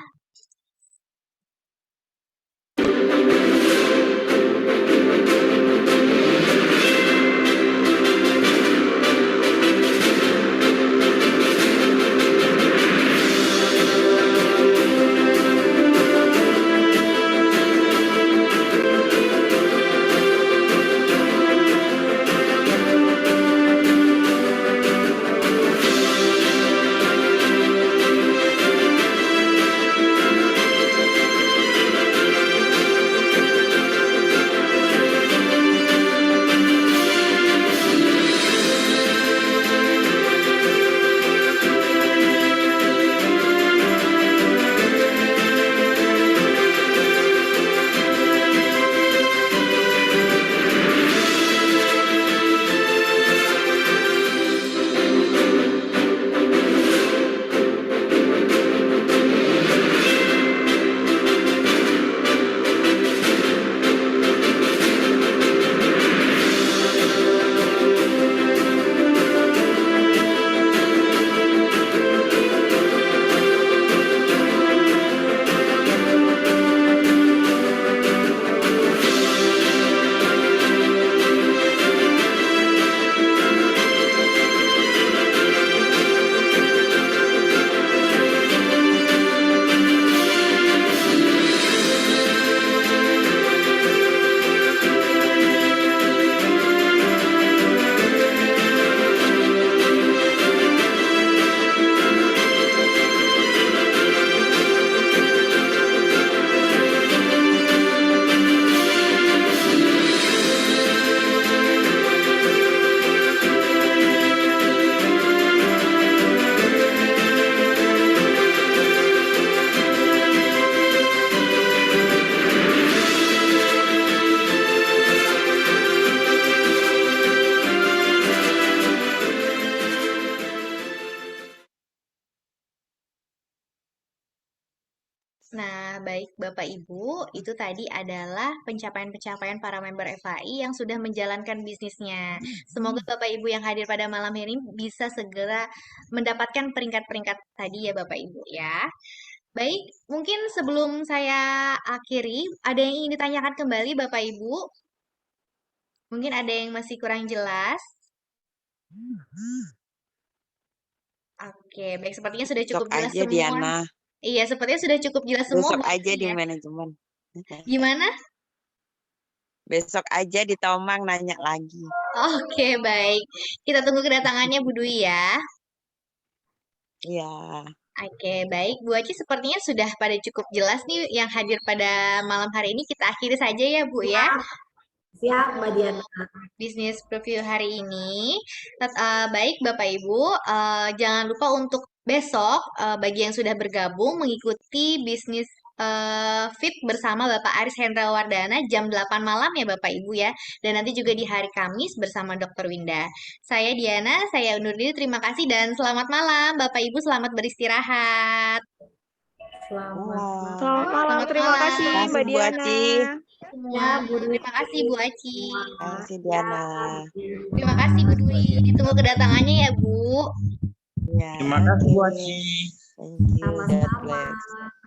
Nah, baik Bapak Ibu, itu tadi adalah pencapaian-pencapaian para member FAI yang sudah menjalankan bisnisnya. Semoga Bapak Ibu yang hadir pada malam hari ini bisa segera mendapatkan peringkat-peringkat tadi ya Bapak Ibu ya. Baik, mungkin sebelum saya akhiri, ada yang ingin ditanyakan kembali Bapak Ibu? Mungkin ada yang masih kurang jelas? Oke, baik, sepertinya sudah cukup Besok jelas aja semua. Diana. Iya, sepertinya sudah cukup jelas semua Besok Bu aja Aci di ya. manajemen. Gimana? Besok aja di Tomang nanya lagi. Oke, baik. Kita tunggu kedatangannya Bu Dwi ya. Iya. Oke, baik. Bu Aci sepertinya sudah pada cukup jelas nih yang hadir pada malam hari ini. Kita akhiri saja ya Bu ya. Siap, Mbak Diana. Bisnis preview hari ini. Baik Bapak Ibu, jangan lupa untuk besok bagi yang sudah bergabung mengikuti bisnis fit bersama Bapak Aris Hendrawardana jam 8 malam ya Bapak Ibu ya. Dan nanti juga di hari Kamis bersama Dr. Winda. Saya Diana, saya undur diri. Terima kasih dan selamat malam. Bapak Ibu selamat beristirahat. Selamat Selamat malam. Selamat Terima malam. kasih Terima kasih Mbak Bu Diana. Aci. Semua. ya, Bu Dwi. Terima kasih Bu Aci. Terima kasih Diana. Terima kasih Bu Dwi. Ditunggu kedatangannya ya Bu. Ya. Terima kasih Bu Aci. Thank you. God Sama-sama. bless.